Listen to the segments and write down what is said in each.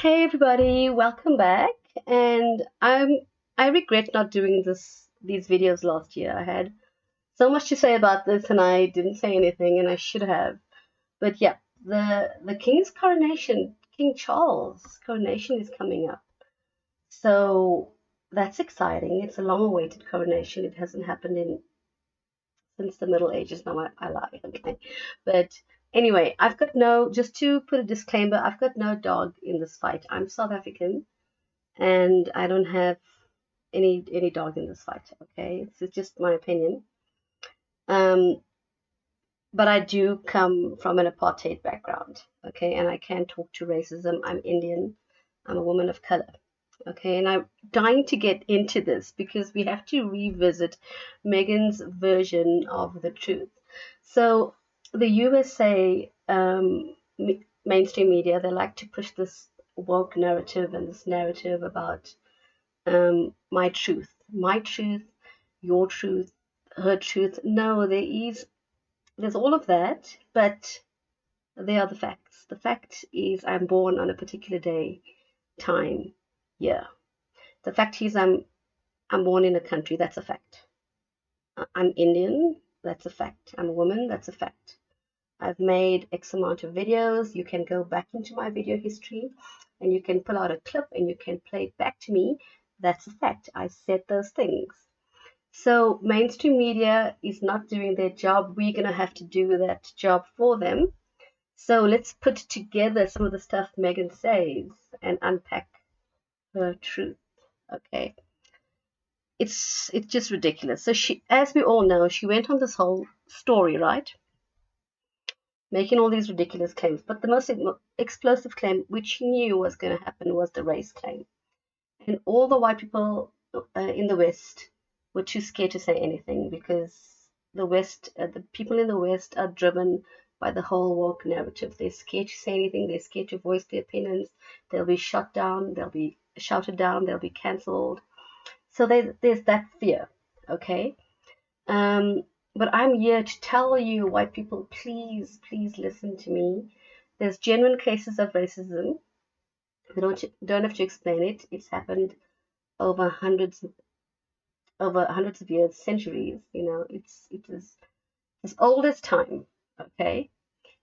Hey everybody, welcome back. And I regret not doing these videos last year. I had so much to say about this and I didn't say anything and I should have. But yeah, the king's coronation, King Charles' coronation is coming up. So that's exciting. It's a long-awaited coronation. It hasn't happened in since the Middle Ages. No, I lie. Okay. But anyway, just to put a disclaimer, I've got no dog in this fight. I'm South African and I don't have any dog in this fight. Okay, it's just my opinion. Um, but I do come from an apartheid background. Okay, and I can talk to racism. I'm Indian. I'm a woman of color. Okay, and I'm dying to get into this because we have to revisit Meghan's version of the truth. So the USA mainstream media, they like to push this woke narrative and this narrative about my truth, your truth, her truth. No, there's all of that, but they are the facts. The fact is I'm born on a particular day, time, year. The fact is I'm born in a country, that's a fact. I'm Indian, that's a fact. I'm a woman, that's a fact. I've made X amount of videos. You can go back into my video history and you can pull out a clip and you can play it back to me. That's a fact. I said those things. So mainstream media is not doing their job. We're going to have to do that job for them. So let's put together some of the stuff Meghan says and unpack her truth. Okay. It's just ridiculous. So she, as we all know, she went on this whole story, right? Making all these ridiculous claims. But the most explosive claim, which she knew was going to happen, was the race claim. And all the white people in the West were too scared to say anything because the people in the West are driven by the whole woke narrative. They're scared to say anything. They're scared to voice their opinions. They'll be shut down. They'll be shouted down. They'll be cancelled. So there's that fear, okay? But I'm here to tell you, white people, please, please listen to me. There's genuine cases of racism. We don't have to explain it. It's happened over hundreds of years, centuries. It is as old as time. Okay,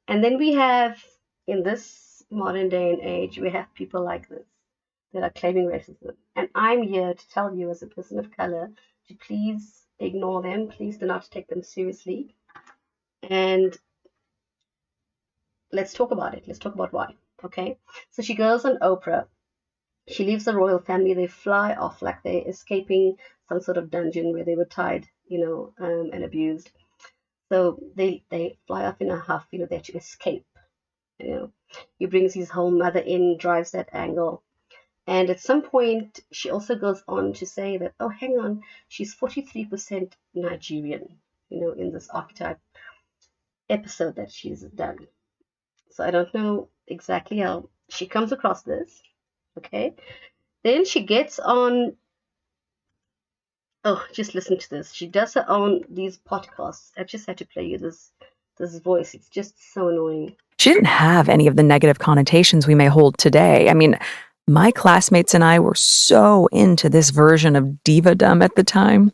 and then we have in this modern day and age, we have people like this that are claiming racism, and I'm here to tell you, as a person of color, to please ignore them. Please do not take them seriously, and let's talk about it. Let's talk about why. Okay, so she goes on Oprah. She leaves the royal family. They fly off like they're escaping some sort of dungeon where they were tied, and abused. So they fly off in a huff. They're to escape. He brings his whole mother in, drives that angle. And at some point, she also goes on to say that, oh, hang on, she's 43% Nigerian, in this archetype episode that she's done. So I don't know exactly how she comes across this. Okay. Then she gets on. Oh, just listen to this. She does her own these podcasts. I just had to play you this voice. It's just so annoying. She didn't have any of the negative connotations we may hold today. I mean, my classmates and I were so into this version of diva-dom at the time.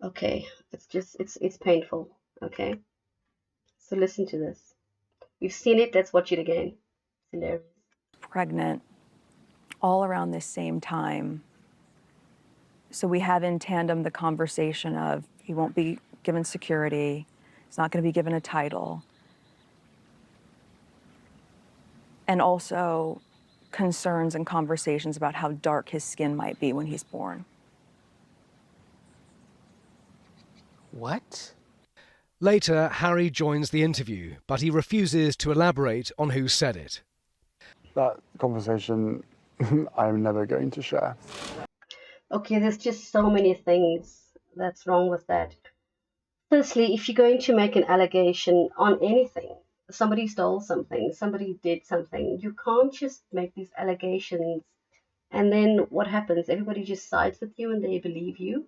Okay, it's painful. Okay, so listen to this. We've seen it. Let's watch it again. It's hilarious. Pregnant all around this same time. So we have in tandem the conversation of he won't be given security. He's not going to be given a title. And also concerns and conversations about how dark his skin might be when he's born. What? Later, Harry joins the interview, but he refuses to elaborate on who said it. That conversation I'm never going to share. Okay, there's just so many things that's wrong with that. Firstly, if you're going to make an allegation on anything, somebody stole something, somebody did something, you can't just make these allegations and then what happens? Everybody just sides with you and they believe you.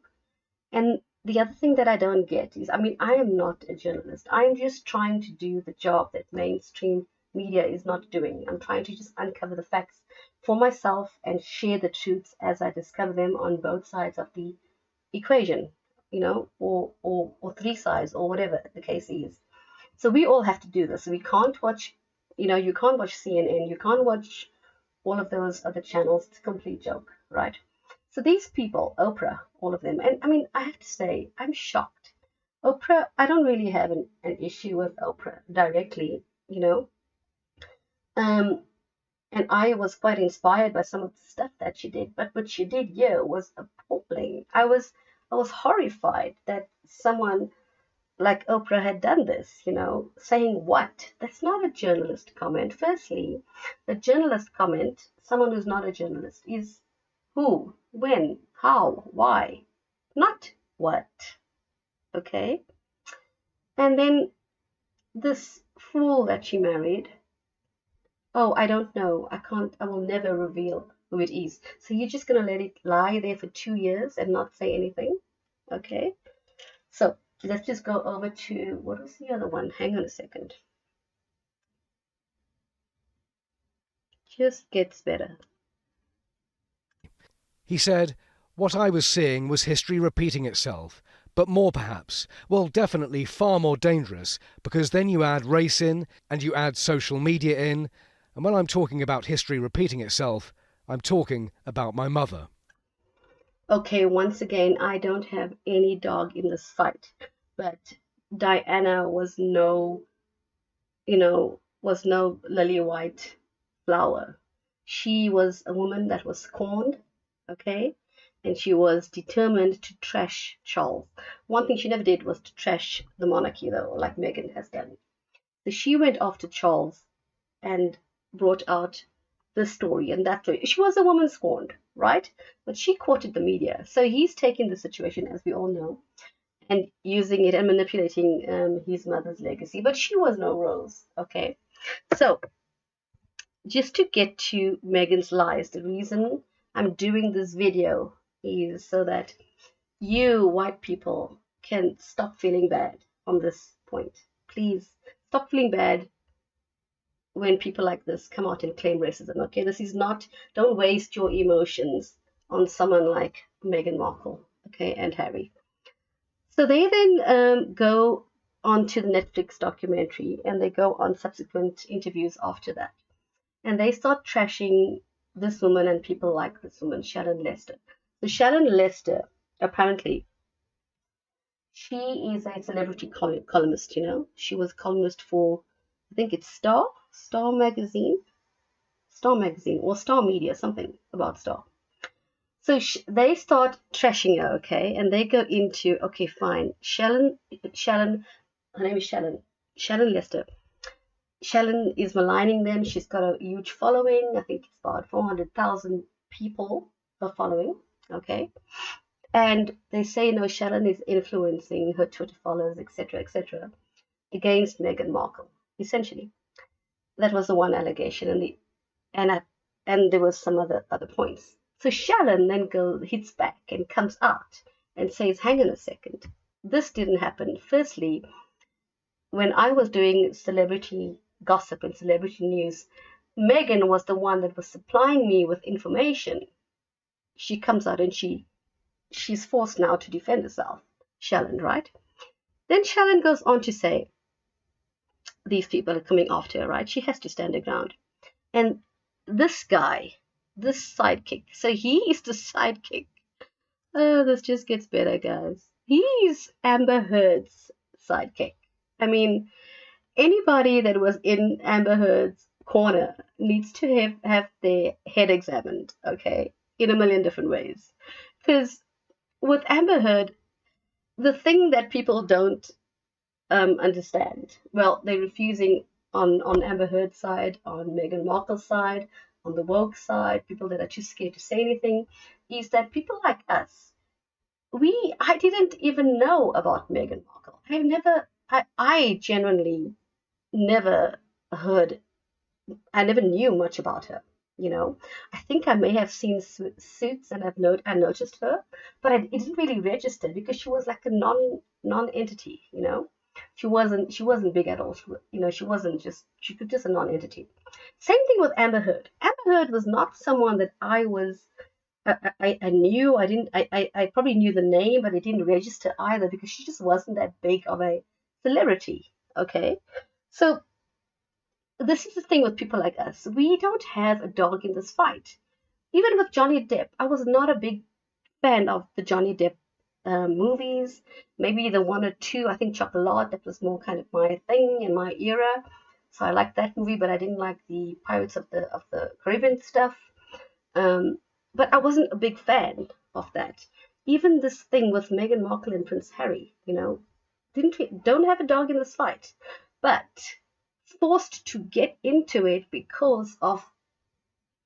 And the other thing that I don't get is, I am not a journalist. I'm just trying to do the job that mainstream media is not doing. I'm trying to just uncover the facts for myself and share the truths as I discover them on both sides of the equation, or three sides, or whatever the case is. So we all have to do this. We can't watch, you can't watch CNN, you can't watch all of those other channels. It's a complete joke, right? So these people, Oprah, all of them, and I mean, I have to say, I'm shocked. Oprah, I don't really have an issue with Oprah directly, um, and I was quite inspired by some of the stuff that she did. But what she did here was appalling. I was horrified that someone like Oprah had done this, saying what? That's not a journalist comment. Firstly, a journalist comment, someone who's not a journalist, is who, when, how, why, not what. Okay? And then this fool that she married, oh, I don't know. I will never reveal who it is. So you're just going to let it lie there for 2 years and not say anything? Okay? So let's just go over to, what was the other one? Hang on a second. Just gets better. He said, "What I was seeing was history repeating itself, but more perhaps, well, definitely far more dangerous, because then you add race in and you add social media in, and when I'm talking about history repeating itself, I'm talking about my mother." Okay, once again, I don't have any dog in this fight, but Diana was no lily white flower. She was a woman that was scorned, okay? And she was determined to trash Charles. One thing she never did was to trash the monarchy, though, like Meghan has done. So she went after Charles and brought out this story and that story. She was a woman scorned, right? But she courted the media. So he's taking the situation, as we all know, and using it and manipulating his mother's legacy. But she was no rose, okay? So just to get to Meghan's lies, the reason I'm doing this video is so that you white people can stop feeling bad on this point. Please stop feeling bad when people like this come out and claim racism. Okay, this is not, don't waste your emotions on someone like Meghan Markle, okay, and Harry. So they then go on to the Netflix documentary, and they go on subsequent interviews after that. And they start trashing this woman and people like this woman, Sharon Lester. So Sharon Lester, apparently, she is a celebrity columnist, She was columnist for, I think it's Star Magazine, or Star Media, something about Star. So they start trashing her, okay, and they go into, okay, fine, Sharon, her name is Sharon Lester. Sharon is maligning them. She's got a huge following. I think it's about 400,000 people are following, okay. And they say, no, Sharon is influencing her Twitter followers, etc., against Meghan Markle, essentially. That was the one allegation, and there was some other points. So Sharon then hits back and comes out and says, hang on a second, this didn't happen. Firstly, when I was doing celebrity gossip and celebrity news, Meghan was the one that was supplying me with information. She comes out and she's forced now to defend herself, Sharon, right? Then Sharon goes on to say, these people are coming after her, right? She has to stand her ground. And this guy, this sidekick, so he is the sidekick. Oh, this just gets better, guys. He's Amber Heard's sidekick. I mean, anybody that was in Amber Heard's corner needs to have their head examined, okay, in a million different ways. Because with Amber Heard, the thing that people don't understand, well, they're refusing on Amber Heard's side, on Meghan Markle's side, on the woke side, people that are too scared to say anything, is that people like us, I didn't even know about Meghan Markle. I genuinely never heard, I never knew much about her. I think I may have seen Suits and I noticed her, but it didn't really register because she was like a non-entity. She wasn't big at all. She wasn't just, she was just a non-entity. Same thing with Amber Heard. Amber Heard was not someone that I knew. I probably knew the name, but it didn't register either because she just wasn't that big of a celebrity. Okay. So this is the thing with people like us. We don't have a dog in this fight. Even with Johnny Depp, I was not a big fan of the Johnny Depp movies. Maybe the one or two. I think Chocolat, that was more kind of my thing in my era. So I liked that movie, but I didn't like the Pirates of the Caribbean stuff. Um, but I wasn't a big fan of that. Even this thing with Meghan Markle and Prince Harry, don't have a dog in this fight, but forced to get into it because of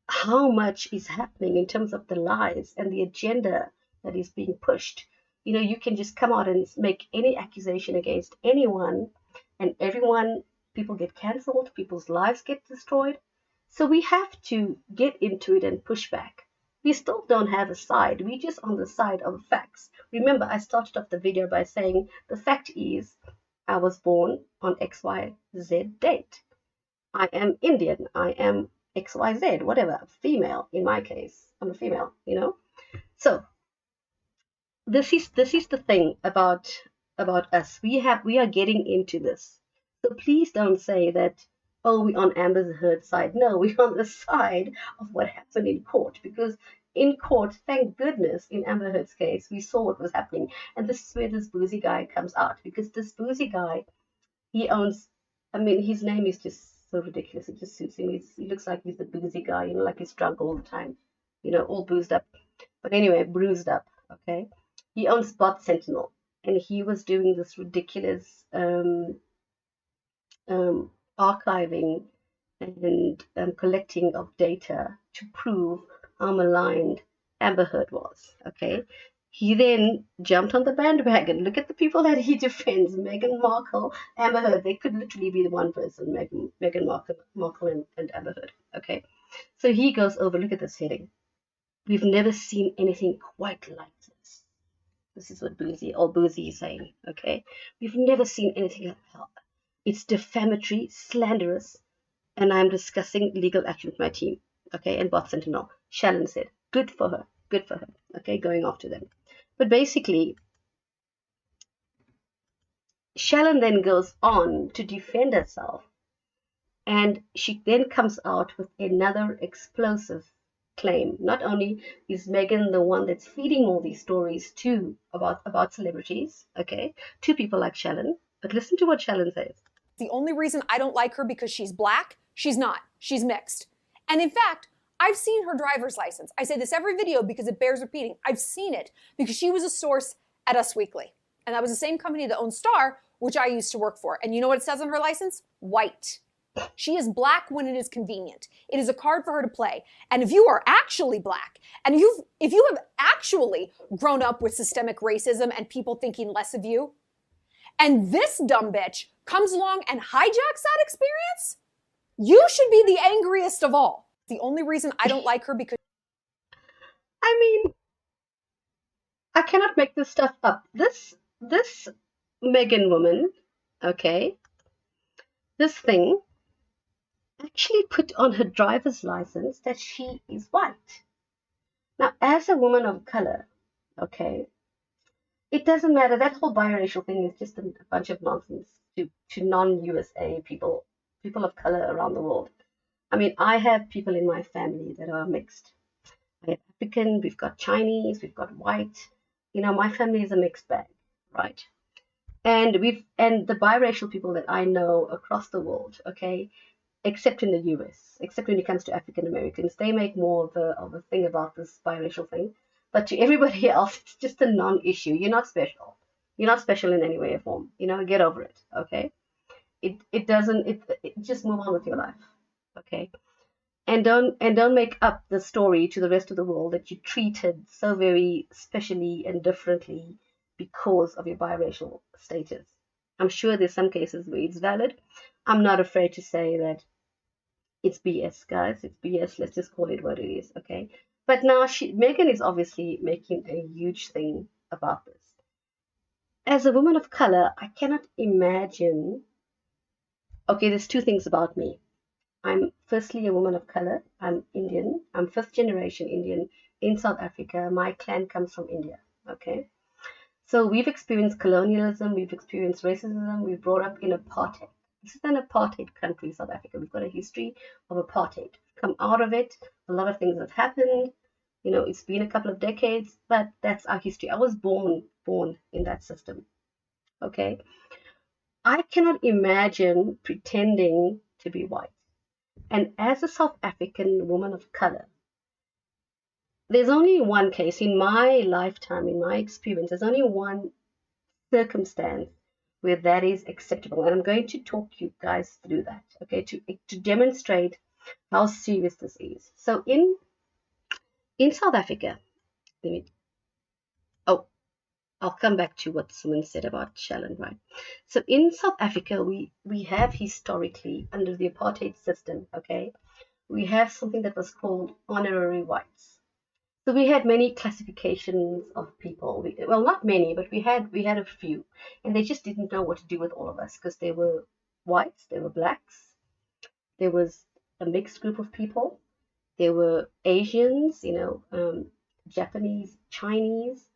how much is happening in terms of the lies and the agenda that is being pushed. You can just come out and make any accusation against anyone, and people get cancelled, people's lives get destroyed. So we have to get into it and push back. We still don't have a side. We're just on the side of facts. Remember, I started off the video by saying the fact is I was born on XYZ date. I am Indian. I am XYZ, whatever, female in my case. I'm a female, So this is the thing about us. We are getting into this. So please don't say that, oh, we're on Amber Heard's side. No, we're on the side of what happened in court, because in court, thank goodness, in Amber Heard's case, we saw what was happening. And this is where this boozy guy comes out, because this boozy guy, he owns, his name is just so ridiculous. It just suits him. He looks like he's the boozy guy, like he's drunk all the time, all boozed up. But anyway, bruised up, okay? He owns Bot Sentinel, and he was doing this ridiculous archiving and collecting of data to prove how maligned Amber Heard was, okay? He then jumped on the bandwagon. Look at the people that he defends: Meghan Markle, Amber Heard. They could literally be the one person, Meghan Markle and Amber Heard, okay? So he goes over, look at this heading. We've never seen anything quite like this. This is what Boozy is saying, okay? We've never seen anything like that. It's defamatory, slanderous, and I'm discussing legal action with my team, okay? And Bot Sentinel. Shannon said, good for her, okay? Going after them. But basically, Shannon then goes on to defend herself, and she then comes out with another explosive claim. Not only is Meghan the one that's feeding all these stories about celebrities, okay, to people like Shannon, but listen to what Shannon says. The only reason I don't like her because she's black, she's not. She's mixed. And in fact, I've seen her driver's license. I say this every video because it bears repeating. I've seen it because she was a source at Us Weekly. And that was the same company that owns Star, which I used to work for. And you know what it says on her license? White. She is black when it is convenient. It is a card for her to play. And if you are actually black, and if you have actually grown up with systemic racism and people thinking less of you, and this dumb bitch comes along and hijacks that experience, you should be the angriest of all. The only reason I don't like her because... I cannot make this stuff up. This Meghan woman, okay, this thing actually put on her driver's license that she is white. Now, as a woman of color, okay, it doesn't matter. That whole biracial thing is just a bunch of nonsense to non-USA people of color around the world. I have people in my family that are mixed. I have African, we've got Chinese, we've got white. My family is a mixed bag, right? And the biracial people that I know across the world, okay, except in the US, except when it comes to African Americans, they make more of a thing about this biracial thing. But to everybody else, it's just a non-issue. You're not special. You're not special in any way or form. Get over it, okay? It doesn't. Just move on with your life, okay? And don't make up the story to the rest of the world that you're treated so very specially and differently because of your biracial status. I'm sure there's some cases where it's valid. I'm not afraid to say that it's BS, guys. It's BS. Let's just call it what it is, okay? But now Meghan is obviously making a huge thing about this. as a woman of color, I cannot imagine. Okay, there's two things about me. I'm firstly a woman of color. I'm Indian. I'm fifth generation Indian in South Africa. My clan comes from India. Okay. So we've experienced colonialism, we've experienced racism, we've brought up in apartheid. This is an apartheid country, South Africa. We've got a history of apartheid. Come out of it, a lot of things have happened. You know, it's been a couple of decades, but that's our history. I was born in that system. Okay. I cannot imagine pretending to be white. And as a South African woman of color, there's only one case in my lifetime, in my experience, there's only one circumstance where that is acceptable. And I'm going to talk you guys through that, okay, to demonstrate how serious this is. So in South Africa, let me, oh, I'll come back to what someone said about Shalon, right? So in South Africa, we have historically, under the apartheid system, okay, we have something that was called honorary whites. So we had many classifications of people. Well, not many, but we had a few, and they just didn't know what to do with all of us because they were whites, they were blacks, there was a mixed group of people, there were Asians, Japanese, Chinese.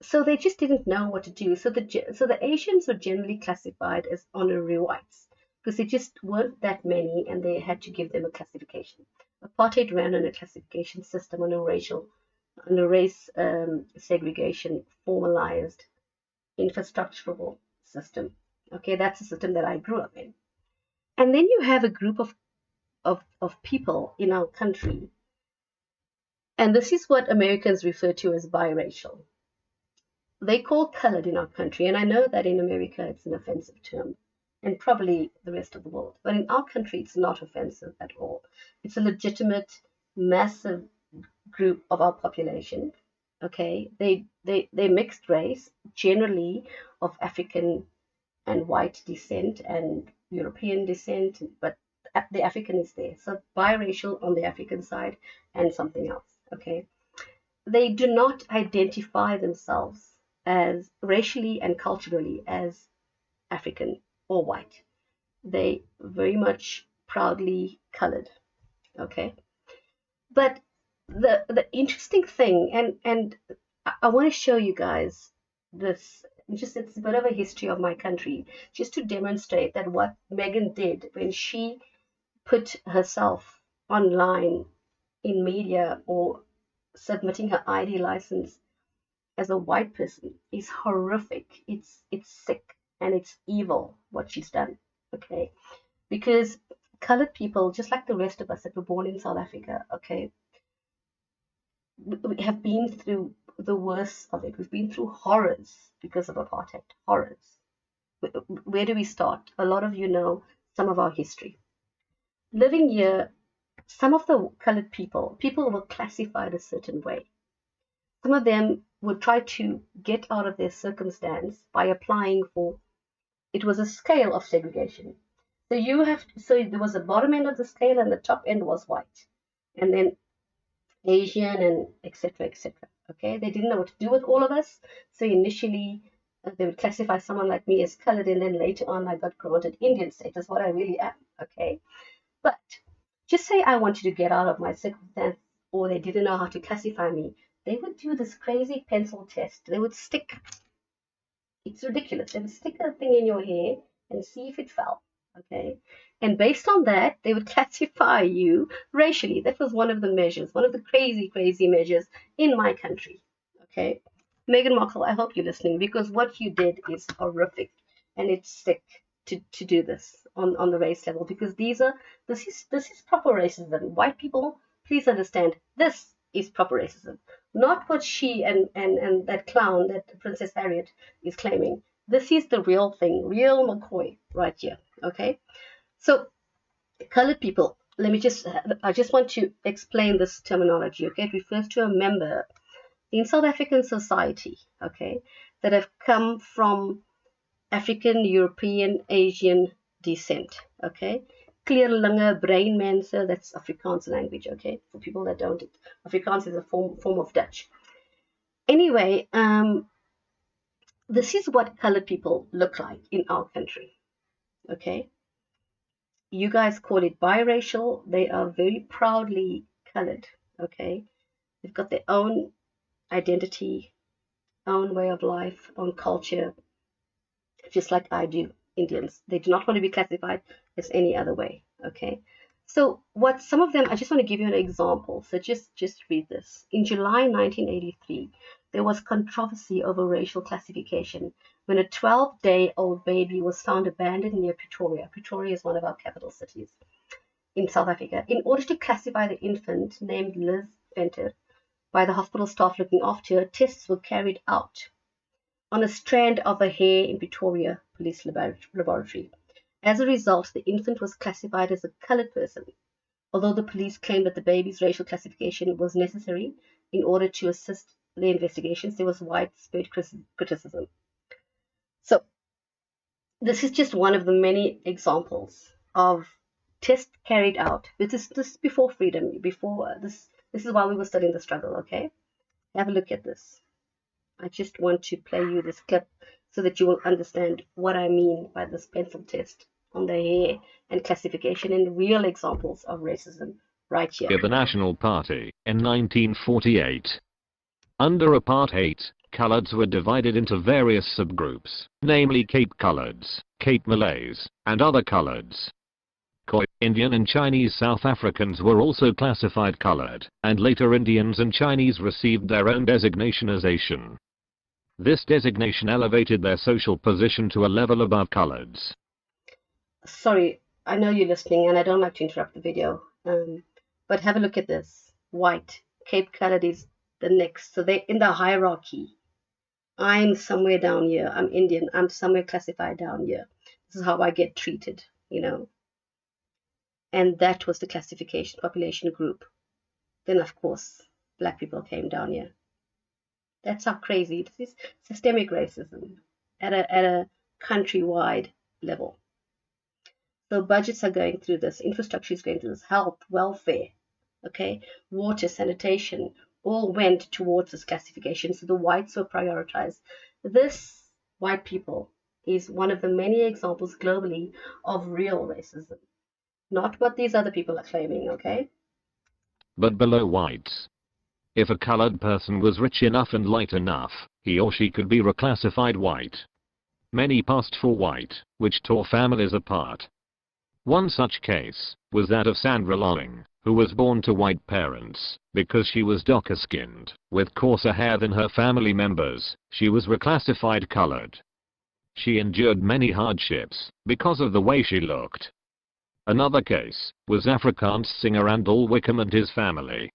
So they just didn't know what to do. So the Asians were generally classified as honorary whites because there just weren't that many, and they had to give them a classification. Apartheid ran on a classification system, on a race segregation, formalized infrastructural system. Okay, that's the system that I grew up in. And then you have a group of people in our country, and this is what Americans refer to as biracial. They call colored in our country, and I know that in America it's an offensive term, and probably the rest of the world. But in our country, it's not offensive at all. It's a legitimate, massive group of our population. Okay, they mixed race, generally of African and white descent and European descent, but the African is there. So biracial on the African side and something else. Okay, they do not identify themselves as racially and culturally as African or white. They very much proudly colored. Okay. But the interesting thing, and I want to show you guys this, it's a bit of a history of my country, just to demonstrate that what Meghan did when she put herself online in media or submitting her ID license as a white person is horrific. It's sick and it's evil what she's done. Okay, because colored people, just like the rest of us that were born in South Africa, okay, we have been through the worst of it. We've been through horrors because of apartheid. Horrors. Where do we start? A lot of you know some of our history. Living here, some of the colored people were classified a certain way. Some of them would try to get out of their circumstance by applying for, it was a scale of segregation. So there was a bottom end of the scale and the top end was white. And then Asian and etc. etc. Okay, they didn't know what to do with all of us. So initially they would classify someone like me as colored, and then later on I got granted Indian status, what I really am. Okay, but just say I wanted to get out of my circumstance, or they didn't know how to classify me. They would do this crazy pencil test. They would stick, it's ridiculous. They would stick a thing in your hair and see if it fell. Okay. And based on that, they would classify you racially. That was one of the measures, one of the crazy, crazy measures in my country. Okay. Meghan Markle, I hope you're listening, because what you did is horrific and it's sick to do this on the race level, because this is proper racism. White people, please understand, this is proper racism. Not what she and that clown, that Princess Harriette, is claiming. This is the real thing, real McCoy right here. Okay, so colored people. I just want to explain this terminology. Okay, it refers to a member in South African society. Okay, that have come from African, European, Asian descent. Okay, clear lunge brain mense. That's Afrikaans language. Okay, for people that don't, Afrikaans is a form of Dutch. Anyway, this is what colored people look like in our country. Okay? You guys call it biracial. They are very proudly colored. Okay? They've got their own identity, own way of life, own culture, just like I do, Indians. They do not want to be classified as any other way. Okay? So what some of them, I just want to give you an example. So just read this. In July 1983, there was controversy over racial classification when a 12-day-old baby was found abandoned near Pretoria. Pretoria is one of our capital cities in South Africa. In order to classify the infant, named Liz Venter, by the hospital staff looking after her, tests were carried out on a strand of her hair in Pretoria Police Laboratory. As a result, the infant was classified as a colored person, although the police claimed that the baby's racial classification was necessary in order to assist the investigations. There was widespread criticism. So, this is just one of the many examples of tests carried out. This is before freedom, before this is while we were studying the struggle, okay? Have a look at this. I just want to play you this clip so that you will understand what I mean by this pencil test on the hair and classification and real examples of racism right here. The National Party in 1948. Under Apartheid, Coloureds were divided into various subgroups, namely Cape Coloureds, Cape Malays, and other Coloureds. Khoi, Indian and Chinese South Africans were also classified coloured, and later Indians and Chinese received their own designation as Asian. This designation elevated their social position to a level above Coloureds. Sorry, I know you're listening and I don't like to interrupt the video, but have a look at this. White, Cape Coloured is the next. So they're in the hierarchy. I'm somewhere down here. I'm Indian. I'm somewhere classified down here. This is how I get treated, you know. And that was the classification population group. Then, of course, black people came down here. That's how crazy it is. Systemic racism at a countrywide level. So budgets are going through this, infrastructure is going through this, health, welfare, okay, water, sanitation, all went towards this classification. So the whites were prioritized. This, white people, is one of the many examples globally of real racism. Not what these other people are claiming, okay? But below whites. If a colored person was rich enough and light enough, he or she could be reclassified white. Many passed for white, which tore families apart. One such case was that of Sandra Lolling, who was born to white parents. Because she was darker-skinned, with coarser hair than her family members, she was reclassified colored. She endured many hardships because of the way she looked. Another case was Afrikaans singer Randall Wickham and his family.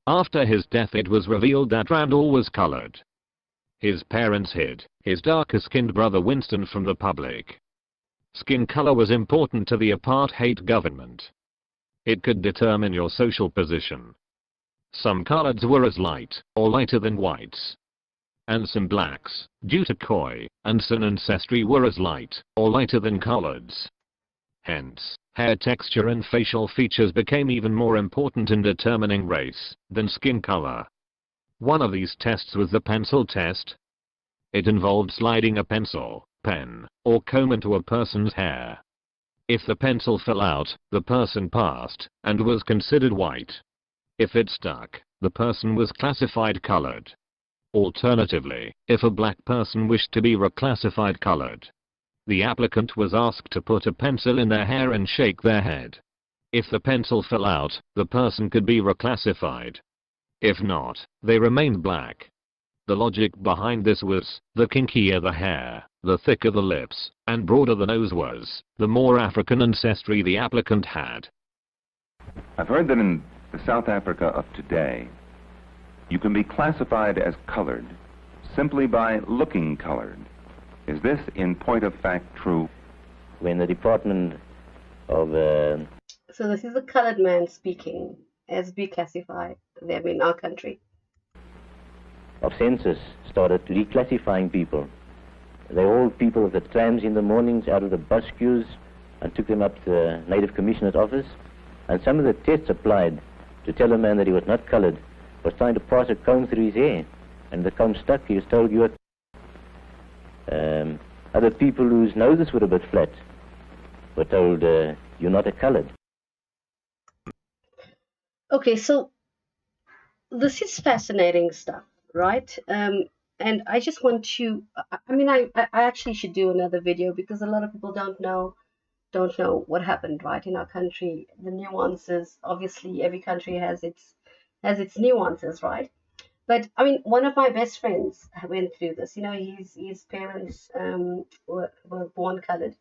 After his death, it was revealed that Randall was colored. His parents hid his darker-skinned brother Winston from the public. Skin color was important to the apartheid government. It could determine your social position. Some coloreds were as light or lighter than whites. And some blacks, due to Khoi and San ancestry, were as light or lighter than coloreds. Hence, hair texture and facial features became even more important in determining race than skin color. One of these tests was the pencil test. It involved sliding a pencil, pen, or comb into a person's hair. If the pencil fell out, the person passed and was considered white. If it stuck, the person was classified colored. Alternatively, if a black person wished to be reclassified colored, the applicant was asked to put a pencil in their hair and shake their head. If the pencil fell out, the person could be reclassified. If not, they remained black. The logic behind this was, the kinkier the hair, the thicker the lips, and broader the nose was, the more African ancestry the applicant had. I've heard that in South Africa of today, you can be classified as colored simply by looking colored. Is this, in point of fact, true? When the Department of... So this is a colored man speaking, as we classify them in our country. Of census started reclassifying people. They hauled people with the trams in the mornings out of the bus queues and took them up to the Native Commissioner's office. And some of the tests applied to tell a man that he was not colored was trying to pass a comb through his hair. And the comb stuck. He was told, you are... Other people whose noses were a bit flat were told, you're not a colored. Okay, so this is fascinating stuff, right? And I just want to, I mean, I actually should do another video because a lot of people don't know what happened, right, in our country. The nuances, obviously, every country has its nuances, right? But I mean, one of my best friends went through this. You know, his parents were born colored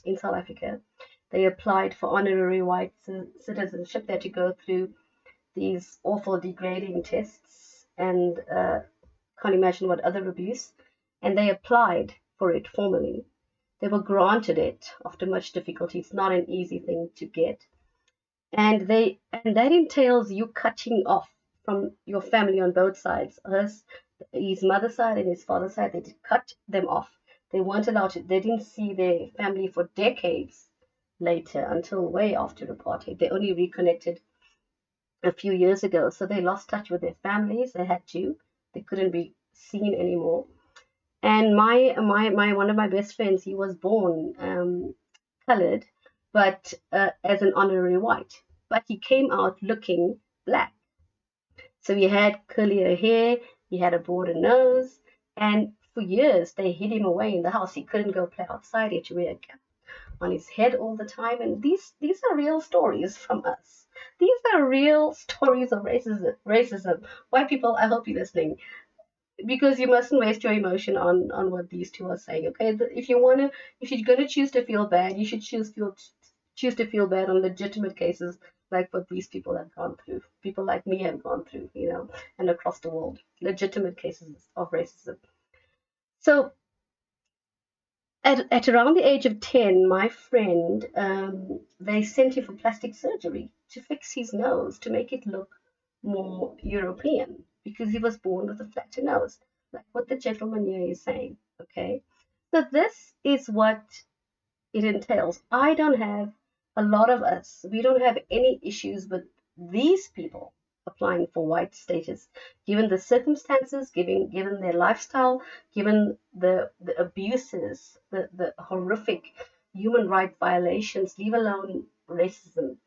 in South Africa. They applied for honorary white citizenship. They had to go through these awful degrading tests and can't imagine what other abuse. And they applied for it formally. They were granted it after much difficulty. It's not an easy thing to get. And that entails you cutting off from your family on both sides. His mother's side and his father's side, they did cut them off. They weren't allowed to, they didn't see their family for decades later until way after apartheid. They only reconnected a few years ago. So they lost touch with their families. They couldn't be seen anymore. And my one of my best friends, he was born colored, but as an honorary white. But he came out looking black. So he had curlier hair, he had a broader nose, and for years they hid him away in the house. He couldn't go play outside. He had to wear a cap on his head all the time. And these are real stories from us. These are real stories of racism. White people, I hope you're listening, because you mustn't waste your emotion on what these two are saying. Okay, if you're gonna choose to feel bad, you should choose to feel bad on legitimate cases like what these people have gone through. People like me have gone through, you know, and across the world, legitimate cases of racism. So at around the age of 10, my friend, they sent him for plastic surgery to fix his nose, to make it look more European, because he was born with a flatter nose, like what the gentleman here is saying. Okay, so this is what it entails. A lot of us, we don't have any issues with these people applying for white status, given the circumstances, given their lifestyle, given the abuses, the horrific human right violations, leave alone racism,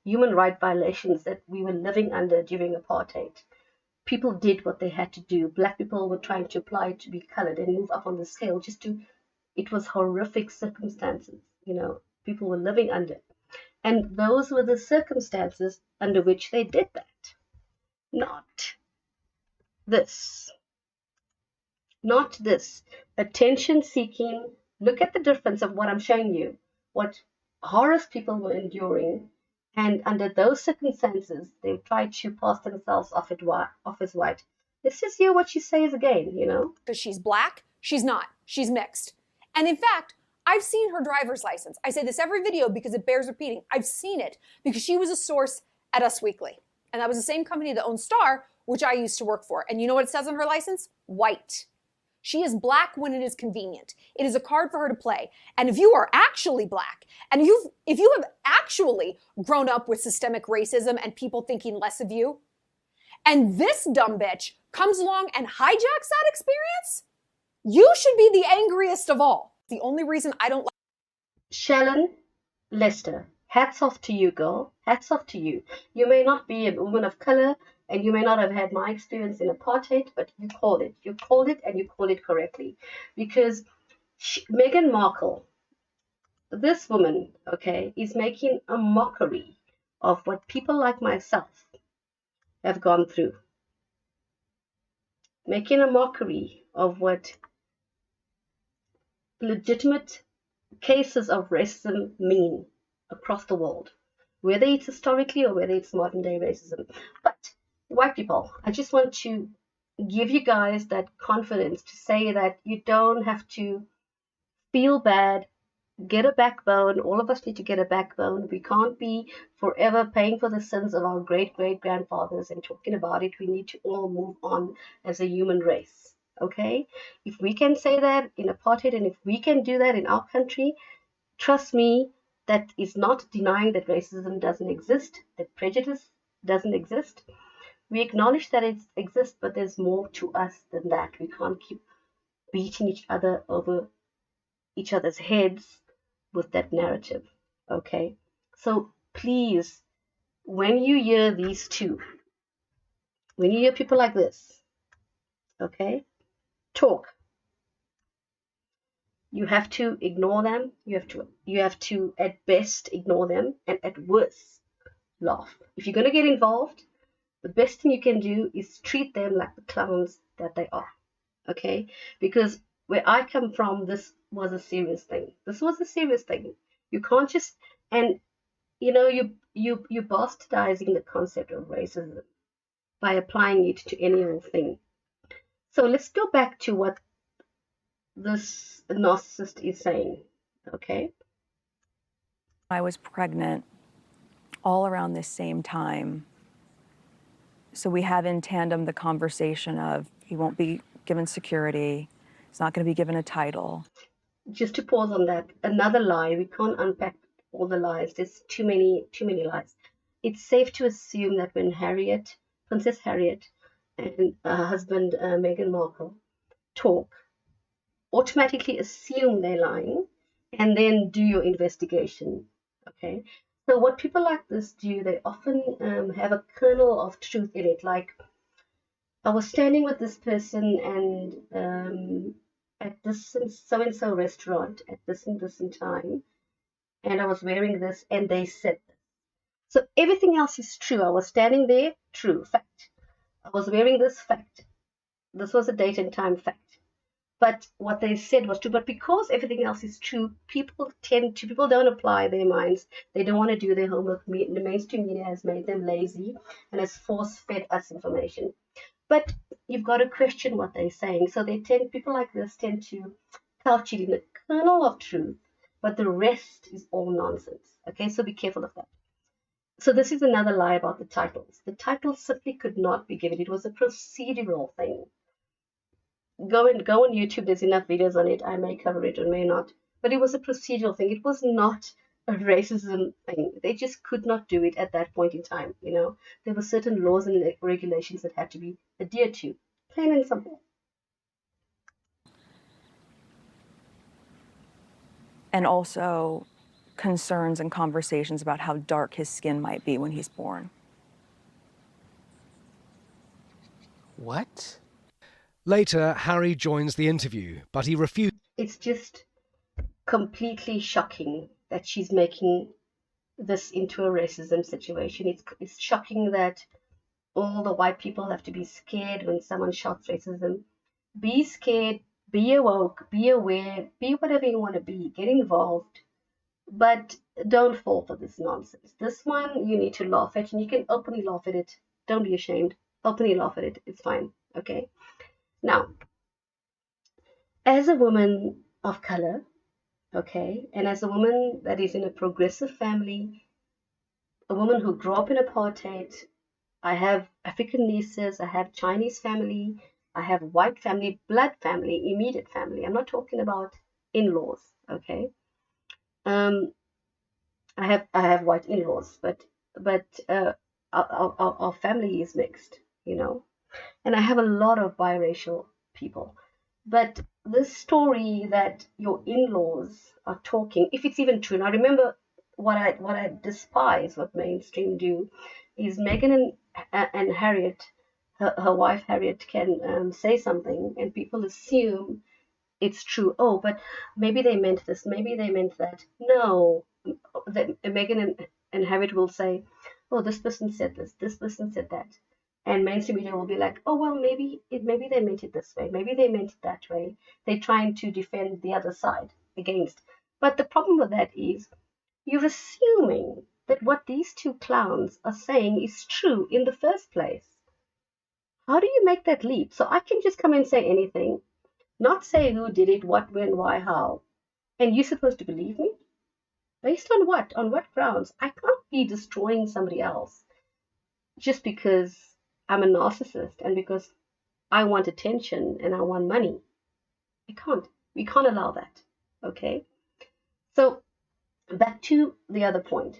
human right violations that we were living under during apartheid. People did what they had to do. Black people were trying to apply to be colored and move up on the scale it was horrific circumstances, you know, people were living under. And those were the circumstances under which they did that. Not this. Not this. Attention seeking. Look at the difference of what I'm showing you. What horrors people were enduring. And under those circumstances, they tried to pass themselves off as white. Let's just hear what she says again, you know. Because she's black, she's not. She's mixed. And in fact, I've seen her driver's license. I say this every video because it bears repeating. I've seen it because she was a source at Us Weekly. And that was the same company that owns Star, which I used to work for. And you know what it says on her license? White. She is black when it is convenient. It is a card for her to play. And if you are actually black, and if you have actually grown up with systemic racism and people thinking less of you, and this dumb bitch comes along and hijacks that experience, you should be the angriest of all. The only reason I don't like Shalon Lester, hats off to you, girl. Hats off to you. You may not be a woman of color, and you may not have had my experience in apartheid, but you called it. You called it, and you called it correctly. Because Meghan Markle, this woman, okay, is making a mockery of what people like myself have gone through. Making a mockery of what legitimate cases of racism mean across the world, whether it's historically or whether it's modern day racism. But white people, I just want to give you guys that confidence to say that you don't have to feel bad. Get a backbone. All of us need to get a backbone. We can't be forever paying for the sins of our great grandfathers and talking about it. We need to all move on as a human race. Okay, if we can say that in apartheid, and if we can do that in our country, trust me, that is not denying that racism doesn't exist, that prejudice doesn't exist. We acknowledge that it exists, but there's more to us than that. We can't keep beating each other over each other's heads with that narrative. Okay? So please, when you hear these two, when you hear people like this, okay, talk, you have to ignore them. You have to at best ignore them, and at worst laugh. If you're going to get involved, the best thing you can do is treat them like the clowns that they are. Okay? Because where I come from, this was a serious thing. This was a serious thing. You can't just, and you're bastardizing the concept of racism by applying it to any old thing. So let's go back to what this narcissist is saying. Okay? I was pregnant all around this same time. So we have in tandem the conversation of he won't be given security, he's not going to be given a title. Just to pause on that, another lie, we can't unpack all the lies. There's too many lies. It's safe to assume that when Princess Harriette, and her husband Meghan Markle talk, automatically assume they're lying and then do your investigation. Okay? So what people like this do, they often have a kernel of truth in it. Like, I was standing with this person and at this so-and-so restaurant at this and this time, and I was wearing this, and they said this. So everything else is true. I was standing there, true, fact. I was wearing this, fact. This was a date and time, fact. But what they said was true. But because everything else is true, people don't apply their minds. They don't want to do their homework. The mainstream media has made them lazy and has force-fed us information. But you've got to question what they're saying. So people like this tend to couch it in a kernel of truth, but the rest is all nonsense. Okay, so be careful of that. So this is another lie about the titles. The titles simply could not be given. It was a procedural thing. Go on YouTube. There's enough videos on it. I may cover it or may not. But it was a procedural thing. It was not a racism thing. They just could not do it at that point in time. There were certain laws and regulations that had to be adhered to. Plain and simple. And also concerns and conversations about how dark his skin might be when he's born. What? Later, Harry joins the interview, but he refuses. It's just completely shocking that she's making this into a racism situation. It's shocking that all the white people have to be scared when someone shouts racism. Be scared, be awoke, be aware, be whatever you want to be. Get involved, but don't fall for this nonsense. This one you need to laugh at, and you can openly laugh at it. Don't be ashamed. Openly laugh at it. It's fine. Okay? Now, as a woman of color, okay, and as a woman that is in a progressive family, a woman who grew up in apartheid, I have African nieces, I have Chinese family, I have white family, blood family, immediate family. I'm not talking about in-laws, okay? I have white in-laws, but our family is mixed, and I have a lot of biracial people. But this story that your in-laws are talking, if it's even true, now remember what I despise what mainstream do is Meghan and Harriette, her wife Harriette, can say something and people assume it's true. Oh, but maybe they meant this, maybe they meant that. No, Meghan and Harriette will say, oh, this person said this person said that. And mainstream media will be like, oh, well, maybe they meant it this way. Maybe they meant it that way. They're trying to defend the other side against. But the problem with that is you're assuming that what these two clowns are saying is true in the first place. How do you make that leap? So I can just come and say anything, not say who did it, what, when, why, how. And you're supposed to believe me? Based on what? On what grounds? I can't be destroying somebody else just because I'm a narcissist and because I want attention and I want money. I can't. We can't allow that. Okay? So back to the other point.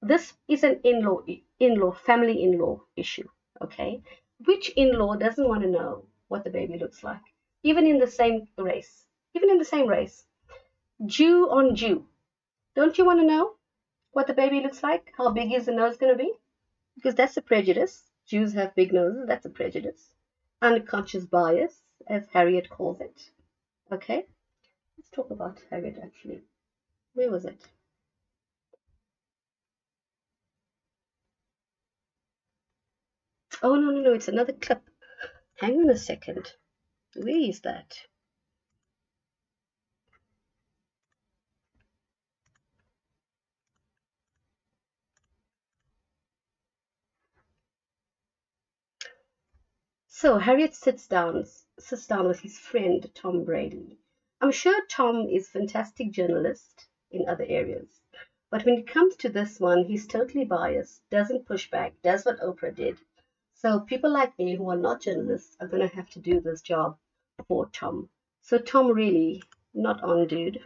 This is an family in-law issue. Okay? Which in-law doesn't want to know what the baby looks like? even in the same race, even in the same race, Jew on Jew. Don't you want to know what the baby looks like? How big is the nose going to be? Because that's a prejudice. Jews have big noses. That's a prejudice. Unconscious bias, as Harriette calls it. Okay? Let's talk about Harriette, actually. Where was it? Oh, no, it's another clip. Hang on a second. Where is that? So Harriet sits down with his friend Tom Brady. I'm sure Tom is a fantastic journalist in other areas, but when it comes to this one, he's totally biased, doesn't push back, does what Oprah did. So people like me who are not journalists are going to have to do this job for Tom. So Tom really not on, dude.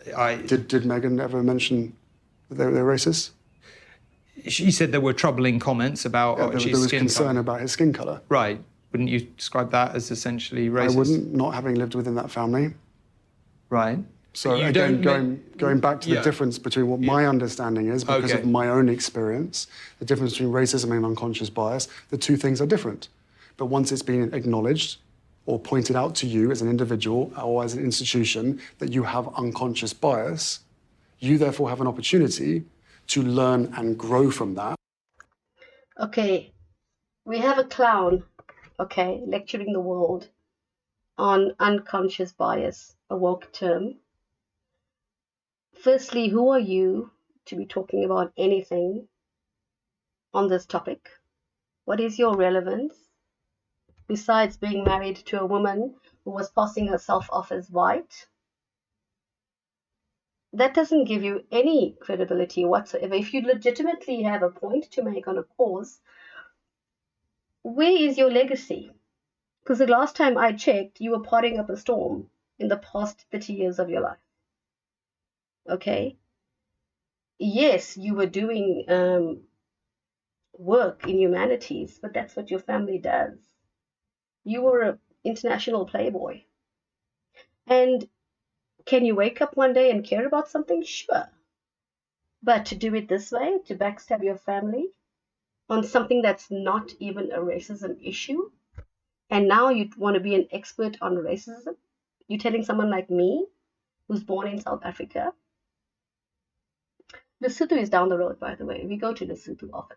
Did Meghan ever mention that they're racist? She said there were troubling comments about There was concern about his skin colour. Right. Wouldn't you describe that as essentially racist? I wouldn't, not having lived within that family. Right. So again, going back to the difference between what my understanding is, because of my own experience, the difference between racism and unconscious bias, the two things are different. But once it's been acknowledged or pointed out to you as an individual or as an institution that you have unconscious bias, you therefore have an opportunity to learn and grow from that. Okay, we have a clown, okay, lecturing the world on unconscious bias, a woke term. Firstly, who are you to be talking about anything on this topic? What is your relevance? Besides being married to a woman who was passing herself off as white, that doesn't give you any credibility whatsoever. If you legitimately have a point to make on a cause, where is your legacy? Because the last time I checked, you were potting up a storm in the past 30 years of your life. Okay? Yes, you were doing work in humanities, but that's what your family does. You were an international playboy. And can you wake up one day and care about something? Sure. But to do it this way, to backstab your family on something that's not even a racism issue, and now you want to be an expert on racism? You're telling someone like me, who's born in South Africa? Lesotho is down the road, by the way. We go to Lesotho often.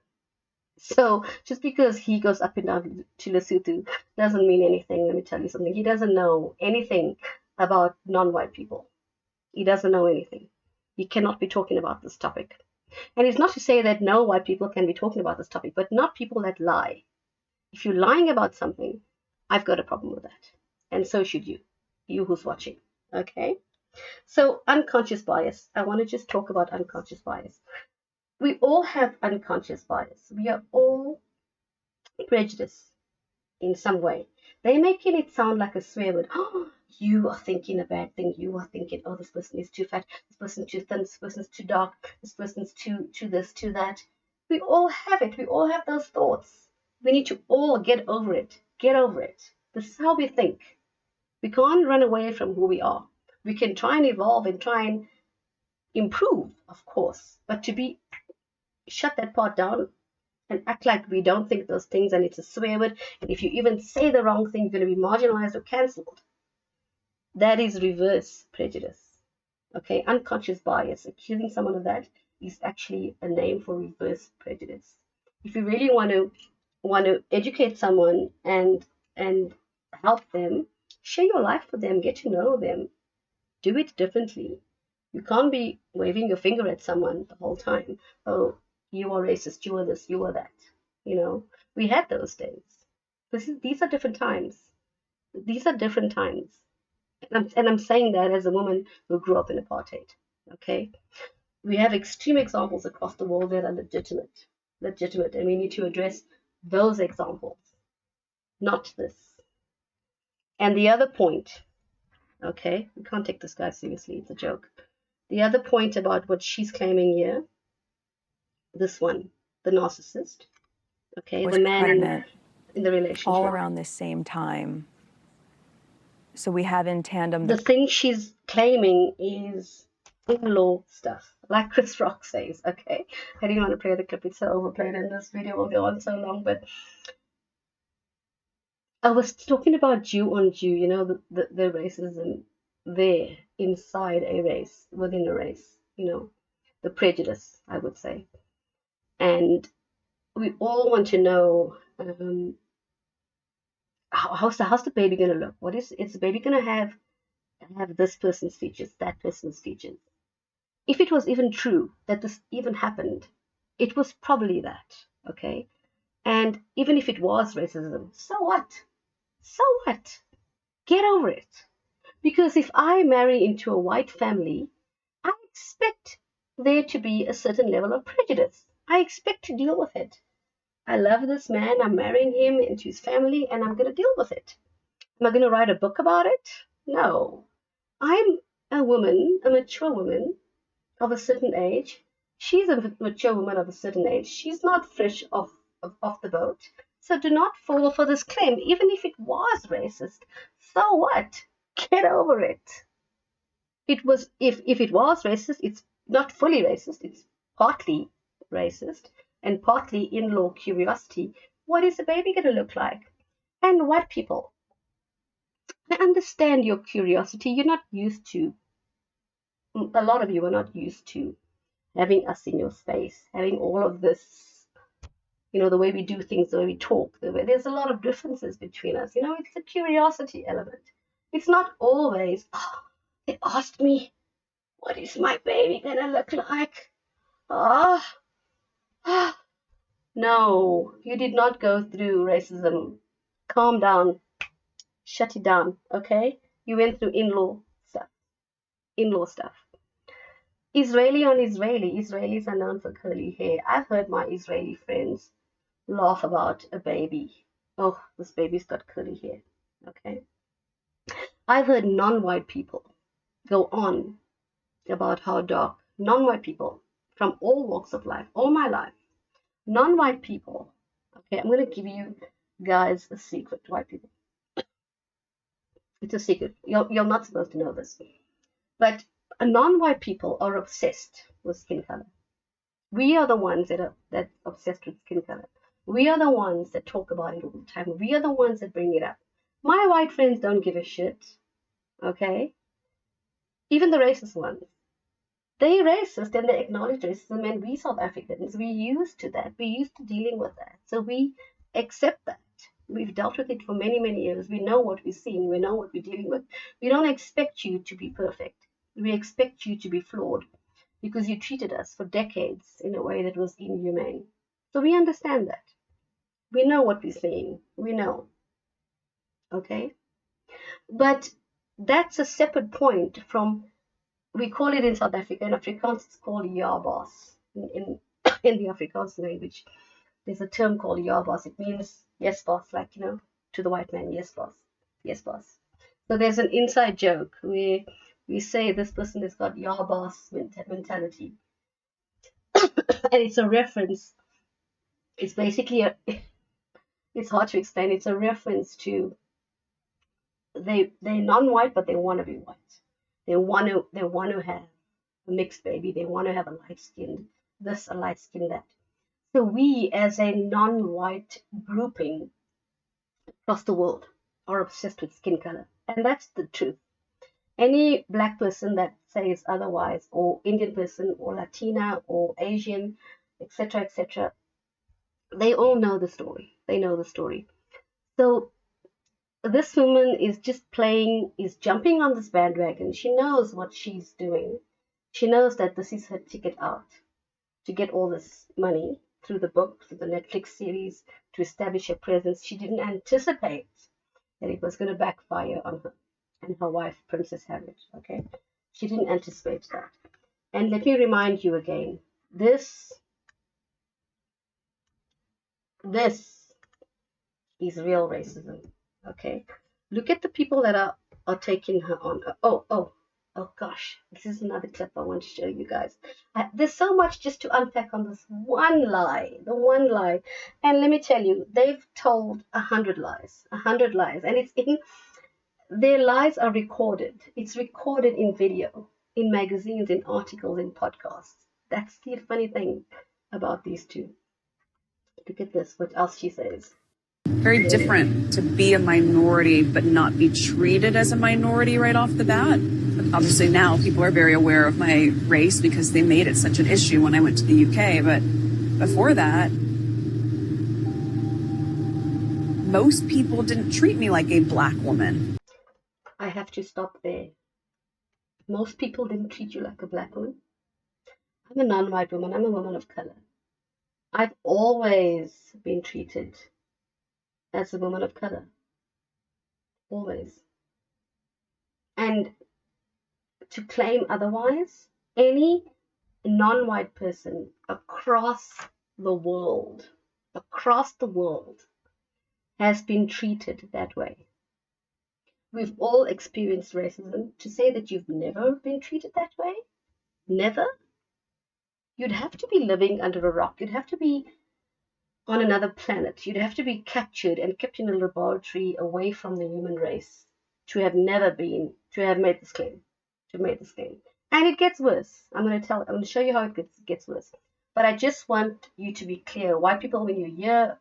So just because he goes up and down to Lesotho doesn't mean anything. Let me tell you something. He doesn't know anything about non-white people. He doesn't know anything. He cannot be talking about this topic. And it's not to say that no white people can be talking about this topic, but not people that lie. If you're lying about something, I've got a problem with that. And so should you who's watching. Okay? So unconscious bias. I want to just talk about unconscious bias. We all have unconscious bias. We are all prejudiced in some way. They're making it sound like a swear word. Oh, you are thinking a bad thing. You are thinking, oh, this person is too fat. This person is too thin. This person is too dark. This person is too this, too that. We all have it. We all have those thoughts. We need to all get over it. Get over it. This is how we think. We can't run away from who we are. We can try and evolve and try and improve, of course, but to be shut that part down and act like we don't think those things and it's a swear word, and if you even say the wrong thing, you're going to be marginalized or cancelled. That is reverse prejudice. Okay, unconscious bias. Accusing someone of that is actually a name for reverse prejudice. If you really want to educate someone and help them, share your life with them, get to know them, do it differently. You can't be waving your finger at someone the whole time. Oh, you are racist, you are this, you are that. You know, we had those days. These are different times. These are different times. And I'm saying that as a woman who grew up in apartheid. Okay? We have extreme examples across the world that are legitimate, and we need to address those examples, not this. And the other point, okay, we can't take this guy seriously, it's a joke. The other point about what she's claiming here, this one, the narcissist, okay, was the man pregnant in the relationship. all around this same time. So we have in tandem the thing she's claiming is in-law stuff, like Chris Rock says. Okay, I didn't want to play the clip; it's so overplayed, and this video will go on so long. But I was talking about Jew on Jew. You know, the racism there inside a race, within a race. You know, the prejudice, I would say, and we all want to know. How's the baby gonna look? Is the baby gonna have this person's features, that person's features? If it was even true that this even happened, it was probably that, okay? And even if it was racism, so what? So what? Get over it. Because if I marry into a white family, I expect there to be a certain level of prejudice. I expect to deal with it. I love this man, I'm marrying him into his family, and I'm going to deal with it. Am I going to write a book about it? No. I'm a woman, a mature woman of a certain age. She's a mature woman of a certain age. She's not fresh off the boat. So do not fall for this claim, even if it was racist. So what? Get over it. If it was racist, it's not fully racist. It's partly racist and partly in-law curiosity. What is the baby going to look like? And white people, I understand your curiosity. You're not used to, a lot of you are not used to having us in your space, having all of this, you know, the way we do things, the way we talk, there's a lot of differences between us. You know, it's a curiosity element. It's not always, oh, they asked me, what is my baby going to look like? Oh, no, you did not go through racism. Calm down. Shut it down, okay? You went through in-law stuff. Israeli on Israeli. Israelis are known for curly hair. I've heard my Israeli friends laugh about a baby. Oh, this baby's got curly hair, okay? I've heard non-white people go on about how dark, non-white people from all walks of life, all my life, non-white people, okay, I'm going to give you guys a secret, white people. It's a secret. You're not supposed to know this. But non-white people are obsessed with skin color. We are the ones that are obsessed with skin color. We are the ones that talk about it all the time. We are the ones that bring it up. My white friends don't give a shit, okay? Even the racist ones. They're racist and they acknowledge racism, and we South Africans, we're used to that. We're used to dealing with that. So we accept that. We've dealt with it for many, many years. We know what we're seeing. We know what we're dealing with. We don't expect you to be perfect. We expect you to be flawed because you treated us for decades in a way that was inhumane. So we understand that. We know what we're saying. We know. Okay? But that's a separate point from, we call it in South Africa, in Afrikaans it's called Jabas. In the Afrikaans language, there's a term called Jabas. It means yes, boss, like, you know, to the white man, yes, boss. Yes, boss. So there's an inside joke where we say this person has got Jabas mentality. And it's a reference. It's basically it's hard to explain. It's a reference to they're non-white, but they want to be white. They want to have a mixed baby. They want to have a light-skinned this, a light-skinned that. So we, as a non-white grouping across the world, are obsessed with skin color. And that's the truth. Any black person that says otherwise, or Indian person, or Latina, or Asian, etc., they all know the story. They know the story. So this woman is just is jumping on this bandwagon. She knows what she's doing. She knows that this is her ticket out to get all this money through the book, through the Netflix series, to establish her presence. She didn't anticipate that it was going to backfire on her and her wife, Princess Harriette, okay? She didn't anticipate that. And let me remind you again, this is real racism, okay? Look at the people that are taking her on. Oh gosh, this is another clip I want to show you guys. There's so much just to unpack on this one lie, the one lie. And let me tell you, they've told 100 lies, and it's in their lives are recorded. It's recorded in video, in magazines, in articles, in podcasts. That's the funny thing about these two. Look at this, what else she says. Very different to be a minority but not be treated as a minority right off the bat. Obviously now people are very aware of my race because they made it such an issue when I went to the UK, but before that, most people didn't treat me like a black woman. I have to stop there. Most people didn't treat you like a black woman. I'm a non-white woman. I'm a woman of color. I've always been treated as a woman of color. Always. And to claim otherwise, any non-white person across the world has been treated that way. We've all experienced racism. To say that you've never been treated that way, never, you'd have to be living under a rock. You'd have to be on another planet. You'd have to be captured and kept in a laboratory away from the human race to have made this claim. And it gets worse. I'm going to show you how it gets worse. But I just want you to be clear. White people, when you hear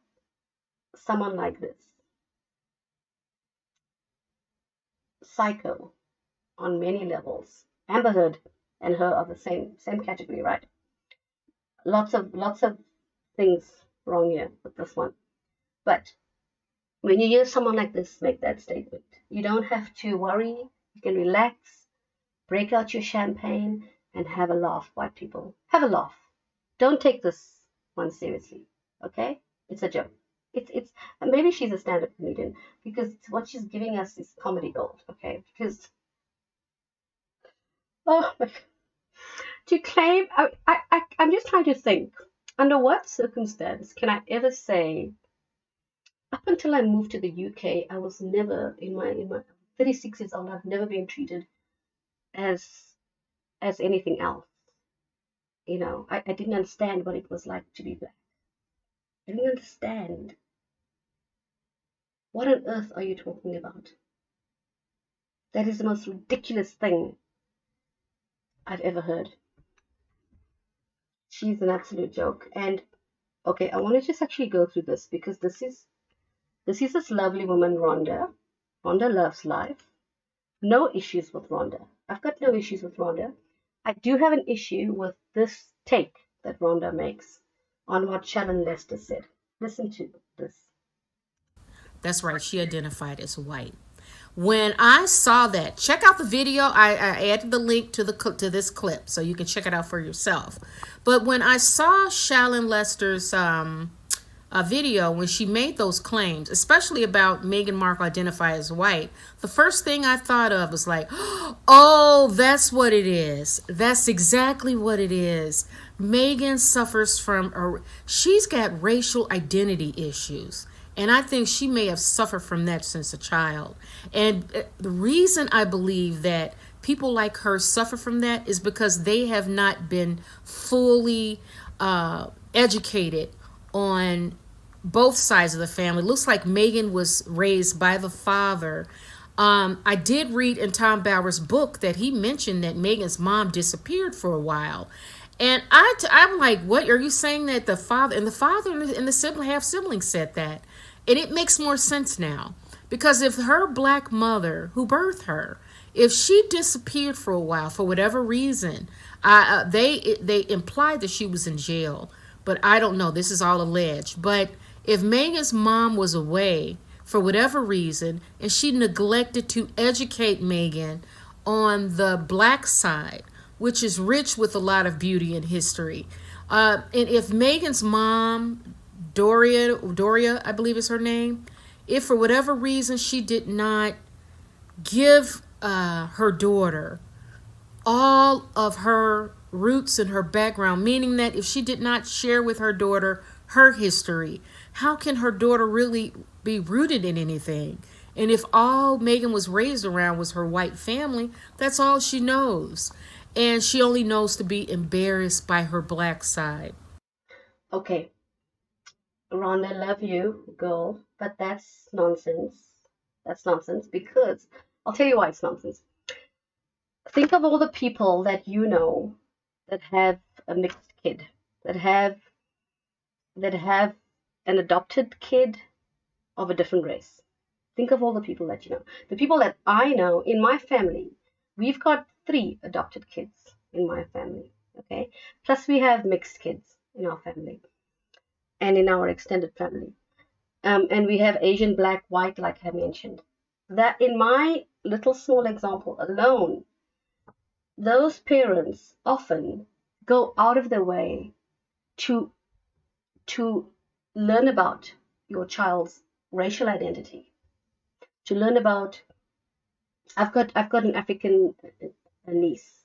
someone like this, psycho on many levels. Amber Heard and her are the same category, right? Lots of things wrong here with this one. But when you hear someone like this make that statement, you don't have to worry. You can relax, break out your champagne, and have a laugh, white people. Have a laugh. Don't take this one seriously, okay? It's a joke. It's maybe she's a stand-up comedian because what she's giving us is comedy gold, okay? Because oh my God. To claim, I'm just trying to think, under what circumstance can I ever say, up until I moved to the UK, I was never, in my 36 years old, I've never been treated as anything else. You know, I didn't understand what it was like to be black. I didn't understand. What on earth are you talking about? That is the most ridiculous thing I've ever heard. She's an absolute joke. And okay, I want to just actually go through this because this is this lovely woman, Rhonda. Rhonda loves life. No issues with Rhonda. I've got no issues with Rhonda. I do have an issue with this take that Rhonda makes on what Shannon Lester said. Listen to this. That's right. She identified as white. When I saw that, check out the video. I added the link to this clip so you can check it out for yourself. But when I saw Shannon Lester's video, when she made those claims, especially about Meghan Markle identify as white, the first thing I thought of was like, oh, that's what it is. That's exactly what it is. Meghan suffers from, she's got racial identity issues. And I think she may have suffered from that since a child. And the reason I believe that people like her suffer from that is because they have not been fully educated on both sides of the family. It looks like Meghan was raised by the father. I did read in Tom Bower's book that he mentioned that Meghan's mom disappeared for a while. And I'm like, what are you saying that the father and the half siblings said that? And it makes more sense now, because if her black mother who birthed her, if she disappeared for a while for whatever reason, they implied that she was in jail, but I don't know. This is all alleged. But if Meghan's mom was away for whatever reason and she neglected to educate Meghan on the black side, which is rich with a lot of beauty and history, and if Meghan's mom, Doria, I believe is her name, if for whatever reason she did not give her daughter all of her roots and her background, meaning that if she did not share with her daughter her history, how can her daughter really be rooted in anything? And if all Meghan was raised around was her white family, that's all she knows. And she only knows to be embarrassed by her black side. Okay. Rhonda, love you, girl, but that's nonsense. That's nonsense because I'll tell you why it's nonsense. Think of all the people that you know that have a mixed kid, that have an adopted kid of a different race. Think of all the people that you know. The people that I know in my family, we've got 3 adopted kids in my family, okay? Plus we have mixed kids in our family and in our extended family. And we have Asian, black, white, like I mentioned. That in my little small example alone, those parents often go out of their way to learn about your child's racial identity, to learn about. I've got an African niece.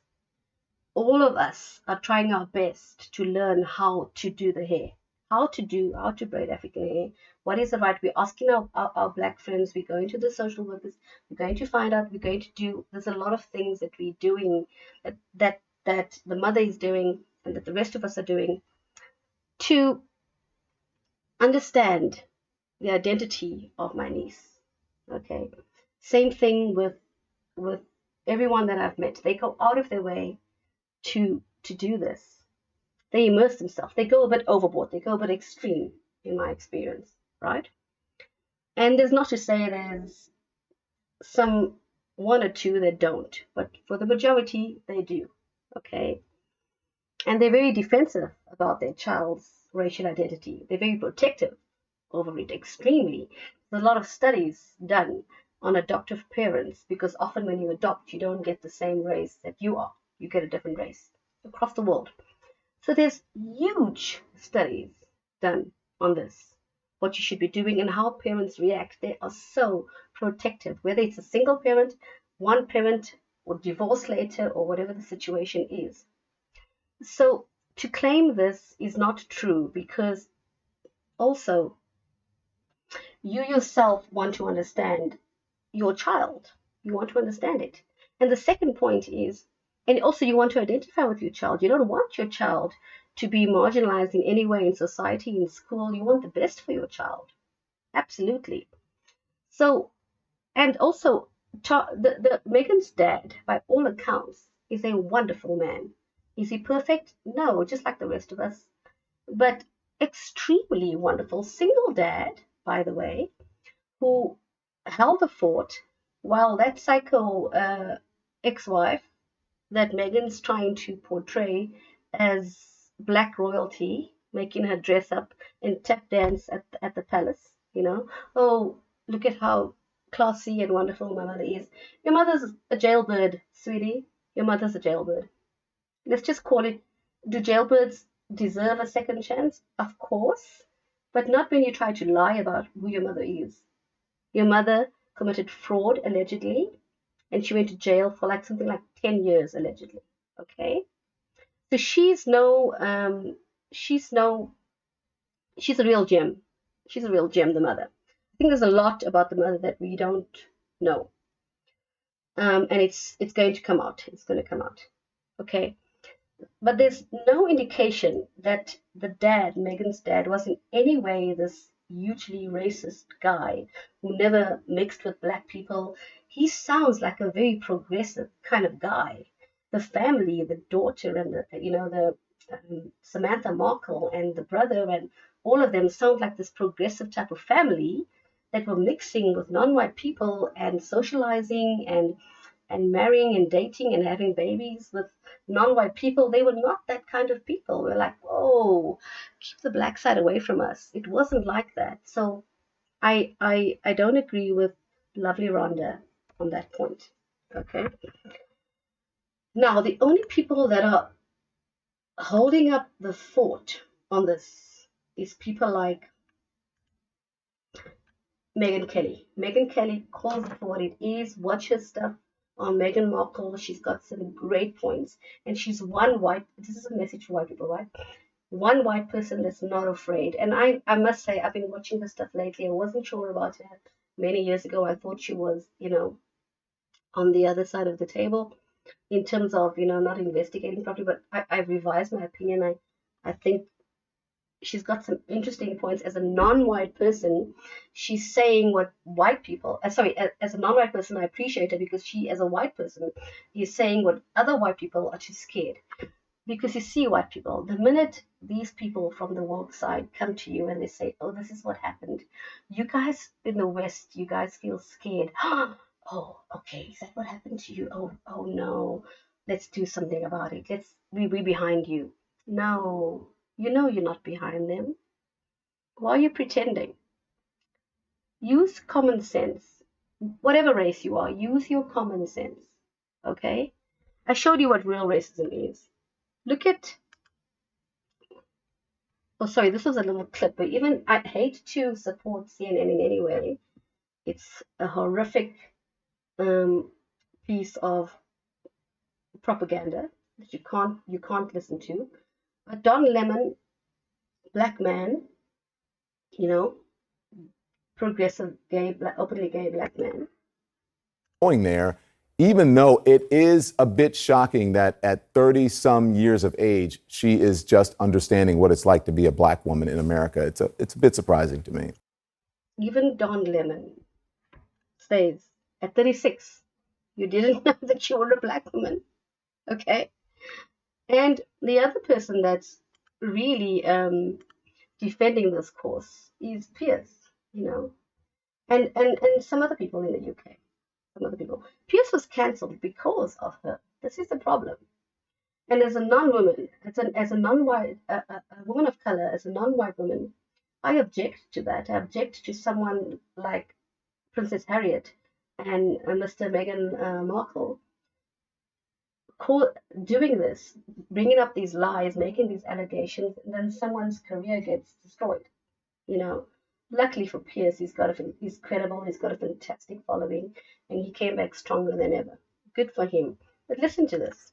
All of us are trying our best to learn how to do the hair, how to braid African hair. What is the right? We're asking our black friends. We're going to the social workers. We're going to find out. We're going to do. There's a lot of things that we're doing that the mother is doing and that the rest of us are doing to understand the identity of my niece. Okay. Same thing with everyone that I've met. They go out of their way to do this. They immerse themselves. They go a bit overboard. They go a bit extreme, in my experience, right? And there's not to say there's some 1 or 2 that don't, but for the majority, they do, okay? And they're very defensive about their child's racial identity. They're very protective over it, extremely. There's a lot of studies done on adoptive parents because often when you adopt, you don't get the same race that you are. You get a different race across the world. So there's huge studies done on this, what you should be doing and how parents react. They are so protective, whether it's a single parent, one parent, or divorce later, or whatever the situation is. So to claim this is not true because also you yourself want to understand your child. You want to understand it. And the second point is, and also you want to identify with your child. You don't want your child to be marginalized in any way in society, in school. You want the best for your child. Absolutely. So, and also, the Meghan's dad, by all accounts, is a wonderful man. Is he perfect? No, just like the rest of us. But extremely wonderful. Single dad, by the way, who held the fort while that psycho ex-wife that Meghan's trying to portray as black royalty, making her dress up and tap dance at the palace, you know. Oh, look at how classy and wonderful my mother is. Your mother's a jailbird, sweetie. Your mother's a jailbird. Let's just call it, do jailbirds deserve a second chance? Of course, but not when you try to lie about who your mother is. Your mother committed fraud, allegedly, and she went to jail for like something like 10 years, allegedly. Okay? So she's a real gem. She's a real gem, the mother. I think there's a lot about the mother that we don't know. And it's going to come out. It's going to come out. Okay? But there's no indication that the dad, Meghan's dad, was in any way this hugely racist guy who never mixed with black people. He sounds like a very progressive kind of guy. The family, the daughter, and the Samantha Markle and the brother, and all of them sound like this progressive type of family that were mixing with non-white people and socializing and marrying and dating and having babies with non-white people. They were not that kind of people. We're like, whoa, keep the black side away from us. It wasn't like that. So I don't agree with lovely Rhonda on that point. Okay. Now, the only people that are holding up the fort on this is people like Meghan Kelly. Meghan Kelly calls it for what it is. Watch her stuff on Meghan Markle. She's got some great points. And she's one white, this is a message for white people, right? One white person that's not afraid. And I must say, I've been watching this stuff lately. I wasn't sure about her many years ago. I thought she was, on the other side of the table in terms of, not investigating properly. But I've revised my opinion. I think she's got some interesting points as a non-white person. She's saying what white people, as a non-white person, I appreciate her because she, as a white person, is saying what other white people are too scared. Because you see, white people, the minute these people from the woke side come to you and they say, oh, this is what happened, you guys in the West, you guys feel scared. Oh, okay, is that what happened to you? Oh no, let's do something about it. We're behind you. No, you know you're not behind them. Why are you pretending? Use common sense. Whatever race you are, use your common sense. Okay? I showed you what real racism is. Look at, oh sorry, this was a little clip, but even I hate to support CNN in any way. It's a horrific piece of propaganda that you can't listen to. But Don Lemon, black man, you know, progressive gay, openly gay black man. Going there, even though it is a bit shocking that at 30 some years of age, she is just understanding what it's like to be a black woman in America. It's a bit surprising to me. Even Don Lemon says at 36, you didn't know that you were a black woman. Okay? And the other person that's really defending this course is Pierce, you know, and some other people in the UK. Some other people. Pierce was cancelled because of her. This is the problem. And as a non-woman, as a non-white, a woman of color, as a non-white woman, I object to that. I object to someone like Princess Harriette and Mr. Meghan Markle doing this, bringing up these lies, making these allegations, and then someone's career gets destroyed. You know, luckily for Pierce, he's credible, he's got a fantastic following, and he came back stronger than ever. Good for him. But listen to this.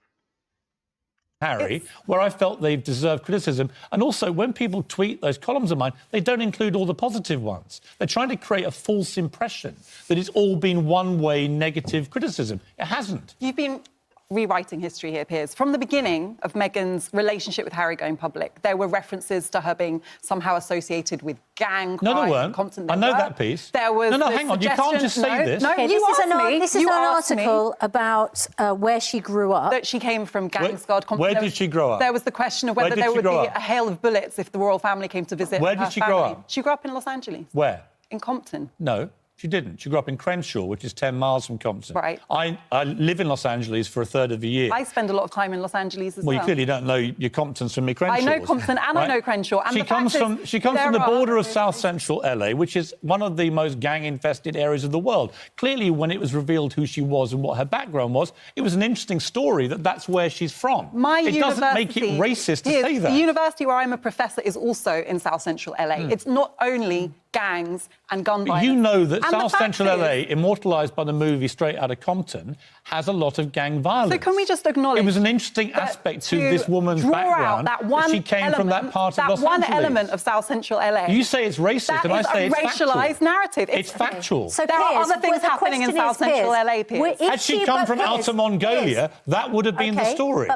Harry, where I felt they've deserved criticism. And also, when people tweet those columns of mine, they don't include all the positive ones. They're trying to create a false impression that it's all been one-way negative criticism. It hasn't. You've been rewriting history here, Piers. From the beginning of Meghan's relationship with Harry going public, there were references to her being somehow associated with gang crime. No, there weren't. I know that piece. There was no, hang on. You can't just say this. No, okay, this is an article about where she grew up. That she came from gang-scarred Compton. Where did she grow up? There was the question of whether there would be a hail of bullets if the royal family came to visit. Where did she grow up? She grew up in Los Angeles. Where? In Compton. No. She didn't. She grew up in Crenshaw, which is 10 miles from Compton. Right. I live in Los Angeles for a third of the year. I spend a lot of time in Los Angeles as well. Well, you clearly don't know your Comptons from your Crenshaws. I know Compton and right? I know Crenshaw. And she comes from the border of South Central LA, which is one of the most gang-infested areas of the world. Clearly, when it was revealed who she was and what her background was, it was an interesting story that's where she's from. It doesn't make it racist to say that. The university where I'm a professor is also in South Central LA. It's not only gangs and gun violence. You know that South Central LA, immortalised by the movie Straight Outta Compton, has a lot of gang violence. So can we just acknowledge... It was an interesting aspect to this woman's background that she came from that part of Los Angeles. That one element of South Central LA. You say it's racist and I say it's factual. That is a racialised narrative. It's factual. So there are other things happening in South Central LA, Piers. Had she come from Outer Mongolia, that would have been the story.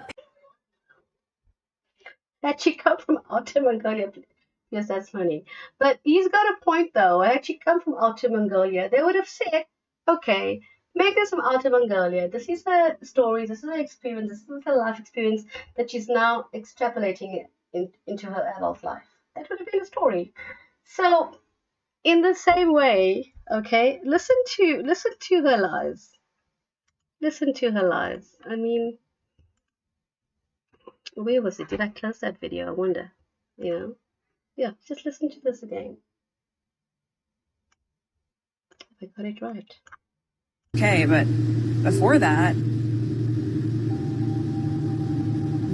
Had she come from Outer Mongolia... Yes, that's funny. But he's got a point, though. Had she come from Outer Mongolia, they would have said, okay, Meghan's from Outer Mongolia. This is her story. This is her experience. This is her life experience that she's now extrapolating into her adult life. That would have been a story. So, in the same way, okay, listen to her lies. Listen to her lies. I mean, where was it? Did I close that video? I wonder. You know? Yeah, just listen to this again. I got it right. Okay, but before that,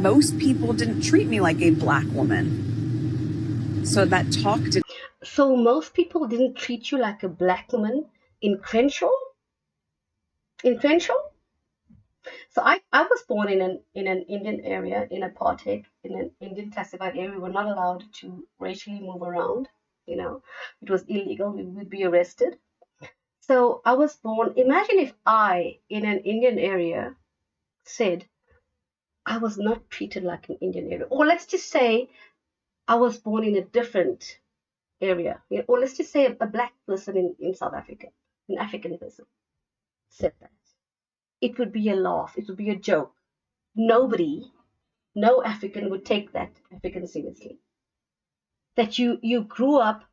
most people didn't treat me like a black woman. So that talk did. So most people didn't treat you like a black woman in Crenshaw? In Crenshaw? So I was born in an Indian area, in Apartheid, in an Indian classified area. We were not allowed to racially move around, you know. It was illegal. We would be arrested. So I was born. Imagine if I, in an Indian area, said I was not treated like an Indian area. Or let's just say I was born in a different area, or let's just say a black person in South Africa, an African person, said that, it would be a laugh, it would be a joke. Nobody, no African would take that African seriously. That you grew up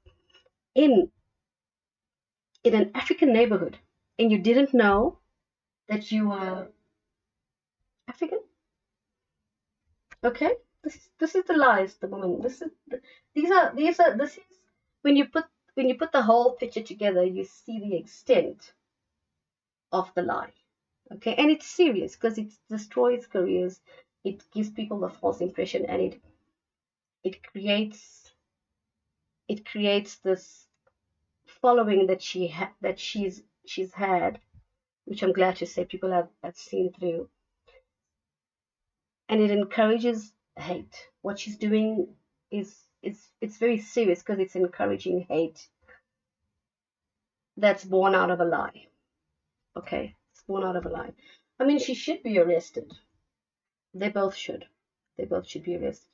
in an African neighborhood and you didn't know that you were African. Okay, this is the lies, the woman. This is when you put the whole picture together, you see the extent of the lie. Okay, and it's serious because it destroys careers, it gives people the false impression, and it creates this following that she's had, which I'm glad to say people have seen through, and it encourages hate. What she's doing is it's very serious because it's encouraging hate that's born out of a lie. Okay, it's born out of a lie. I mean, she should be arrested. They both should. They both should be arrested.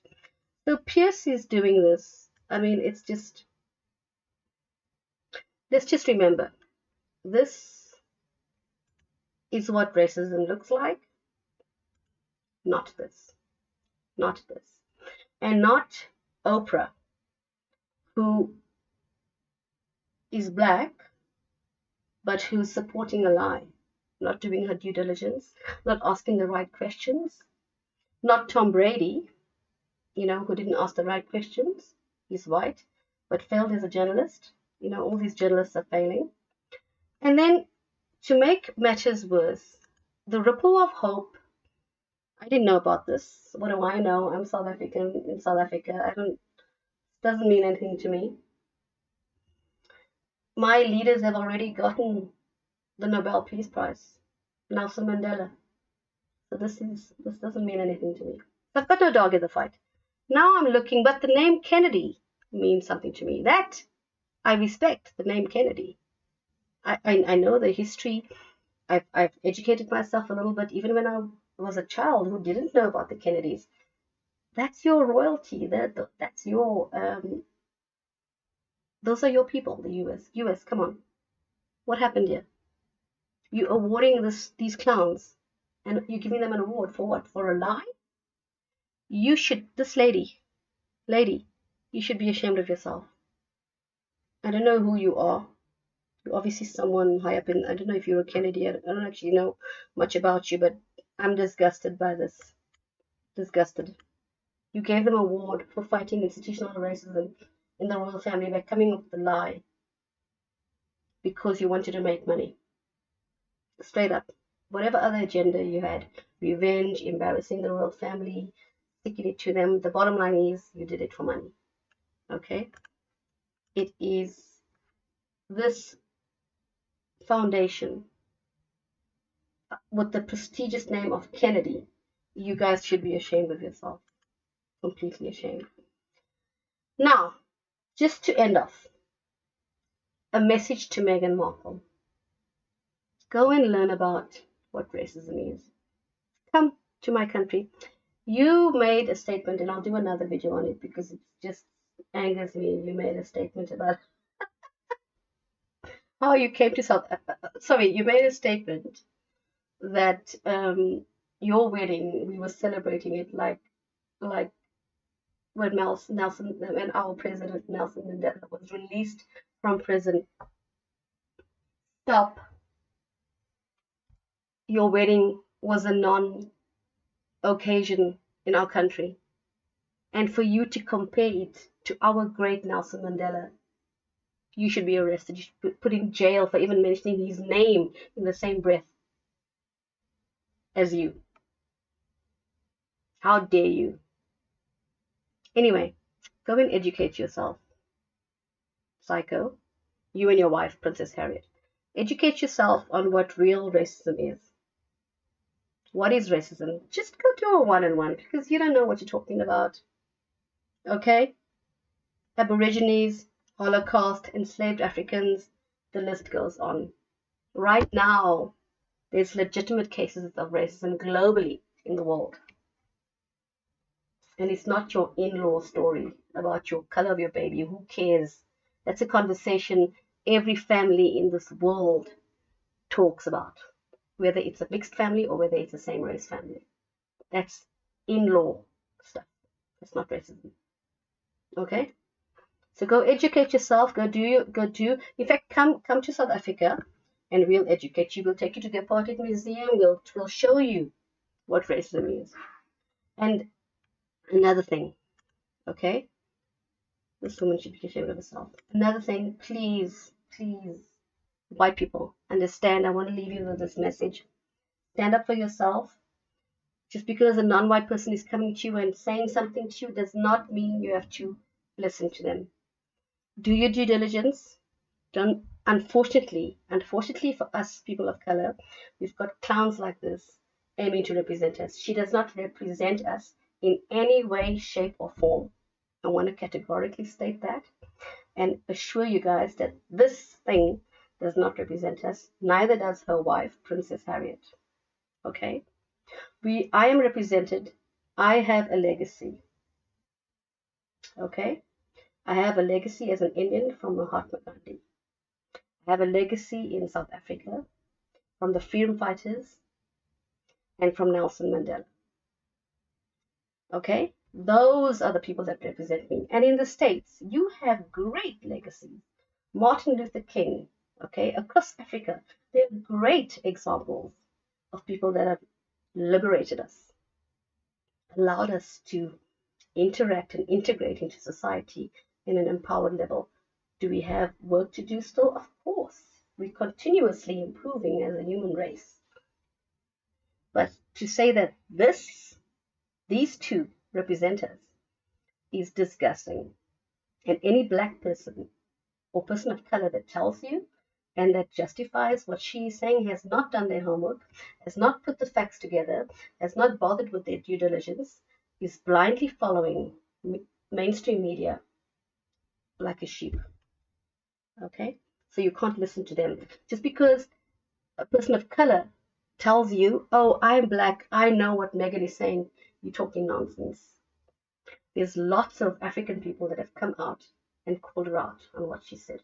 So Pierce is doing this. I mean, it's just, let's just remember, this is what racism looks like. Not this. Not this. And not Oprah, who is black, but who's supporting a lie, not doing her due diligence, not asking the right questions, not Tom Brady, who didn't ask the right questions. He's white, but failed as a journalist. All these journalists are failing. And then to make matters worse, the ripple of hope, I didn't know about this. What do I know? I'm South African in South Africa. Doesn't mean anything to me. My leaders have already gotten the Nobel Peace Prize, Nelson Mandela. So this doesn't mean anything to me. I've got no dog in the fight. Now I'm looking, but the name Kennedy means something to me. That I respect, the name Kennedy. I know the history. I've educated myself a little bit, even when I was a child who didn't know about the Kennedys. That's your royalty. That's your those are your people, the US, come on. What happened here? You awarding these clowns, and you're giving them an award for what? For a lie? You should, this lady, you should be ashamed of yourself. I don't know who you are. You're obviously someone high up in, I don't know if you're a Kennedy, I don't actually know much about you, but I'm disgusted by this. Disgusted. You gave them an award for fighting institutional racism in the royal family by coming up with a lie because you wanted to make money. Straight up. Whatever other agenda you had, revenge, embarrassing the royal family, sticking it to them, the bottom line is you did it for money. Okay? It is this foundation with the prestigious name of Kennedy. You guys should be ashamed of yourself. Completely ashamed. Now, just to end off, a message to Meghan Markle. Go and learn about what racism is. Come to my country. You made a statement, and I'll do another video on it because it just angers me. You made a statement about how you came to you made a statement that your wedding, we were celebrating it like when when our president Nelson Mandela was released from prison. Stop. Your wedding was a non-occasion in our country. And for you to compare it to our great Nelson Mandela, you should be arrested. You should be put in jail for even mentioning his name in the same breath as you. How dare you? Anyway, go and educate yourself. Psycho. You and your wife, Princess Harriette. Educate yourself on what real racism is. What is racism? Just go to a one-on-one because you don't know what you're talking about. Okay? Aborigines, Holocaust, enslaved Africans, the list goes on. Right now, there's legitimate cases of racism globally in the world. And it's not your in-law story about your color of your baby. Who cares? That's a conversation every family in this world talks about, whether it's a mixed family or whether it's a same race family. That's in-law stuff. That's not racism. Okay? So go educate yourself. Go do. In fact, come to South Africa, and we'll educate you. We'll take you to the Apartheid Museum. We'll show you what racism is. And another thing, okay? This woman should be ashamed of herself. Another thing, please, white people, understand. I want to leave you with this message. Stand up for yourself. Just because a non-white person is coming to you and saying something to you does not mean you have to listen to them. Do your due diligence. Don't. Unfortunately for us people of color, we've got clowns like this aiming to represent us. She does not represent us in any way, shape, or form. I want to categorically state that and assure you guys that this thing does not represent us. Neither does her wife, Princess Harriette. Okay? I am represented. I have a legacy. Okay? I have a legacy as an Indian from Mahatma Gandhi. I have a legacy in South Africa from the freedom fighters and from Nelson Mandela. Okay? Those are the people that represent me. And in the States, you have great legacies. Martin Luther King, okay? Across Africa, there are great examples of people that have liberated us, allowed us to interact and integrate into society in an empowered level. Do we have work to do still? Of course. We're continuously improving as a human race. But to say that these two represent us is disgusting. And any black person or person of color that tells you and that justifies what she is saying has not done their homework, has not put the facts together, has not bothered with their due diligence, is blindly following mainstream media like a sheep. Okay? So you can't listen to them. Just because a person of color tells you, oh, I'm black, I know what Meghan is saying, you're talking nonsense. There's lots of African people that have come out and called her out on what she said.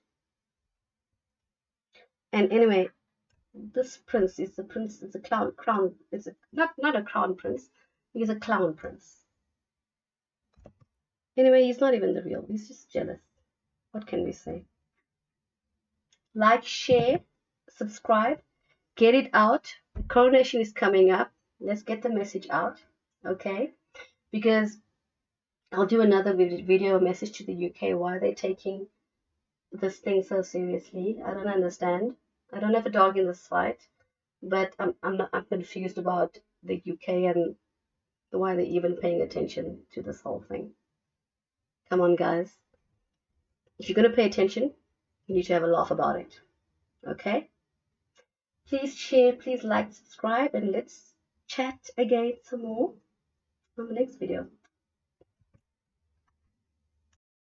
And anyway, this prince is a crown, it's not a crown prince, he's a clown prince. Anyway, he's not even the real, he's just jealous. What can we say? Like, share, subscribe, get it out. The coronation is coming up. Let's get the message out, okay? Because I'll do another video message to the UK. Why are they taking this thing so seriously? I don't understand. I don't have a dog in this fight, but I'm confused about the UK and why they're even paying attention to this whole thing. Come on, guys. If you're going to pay attention, you need to have a laugh about it. Okay? Please share, please like, subscribe, and let's chat again some more on the next video.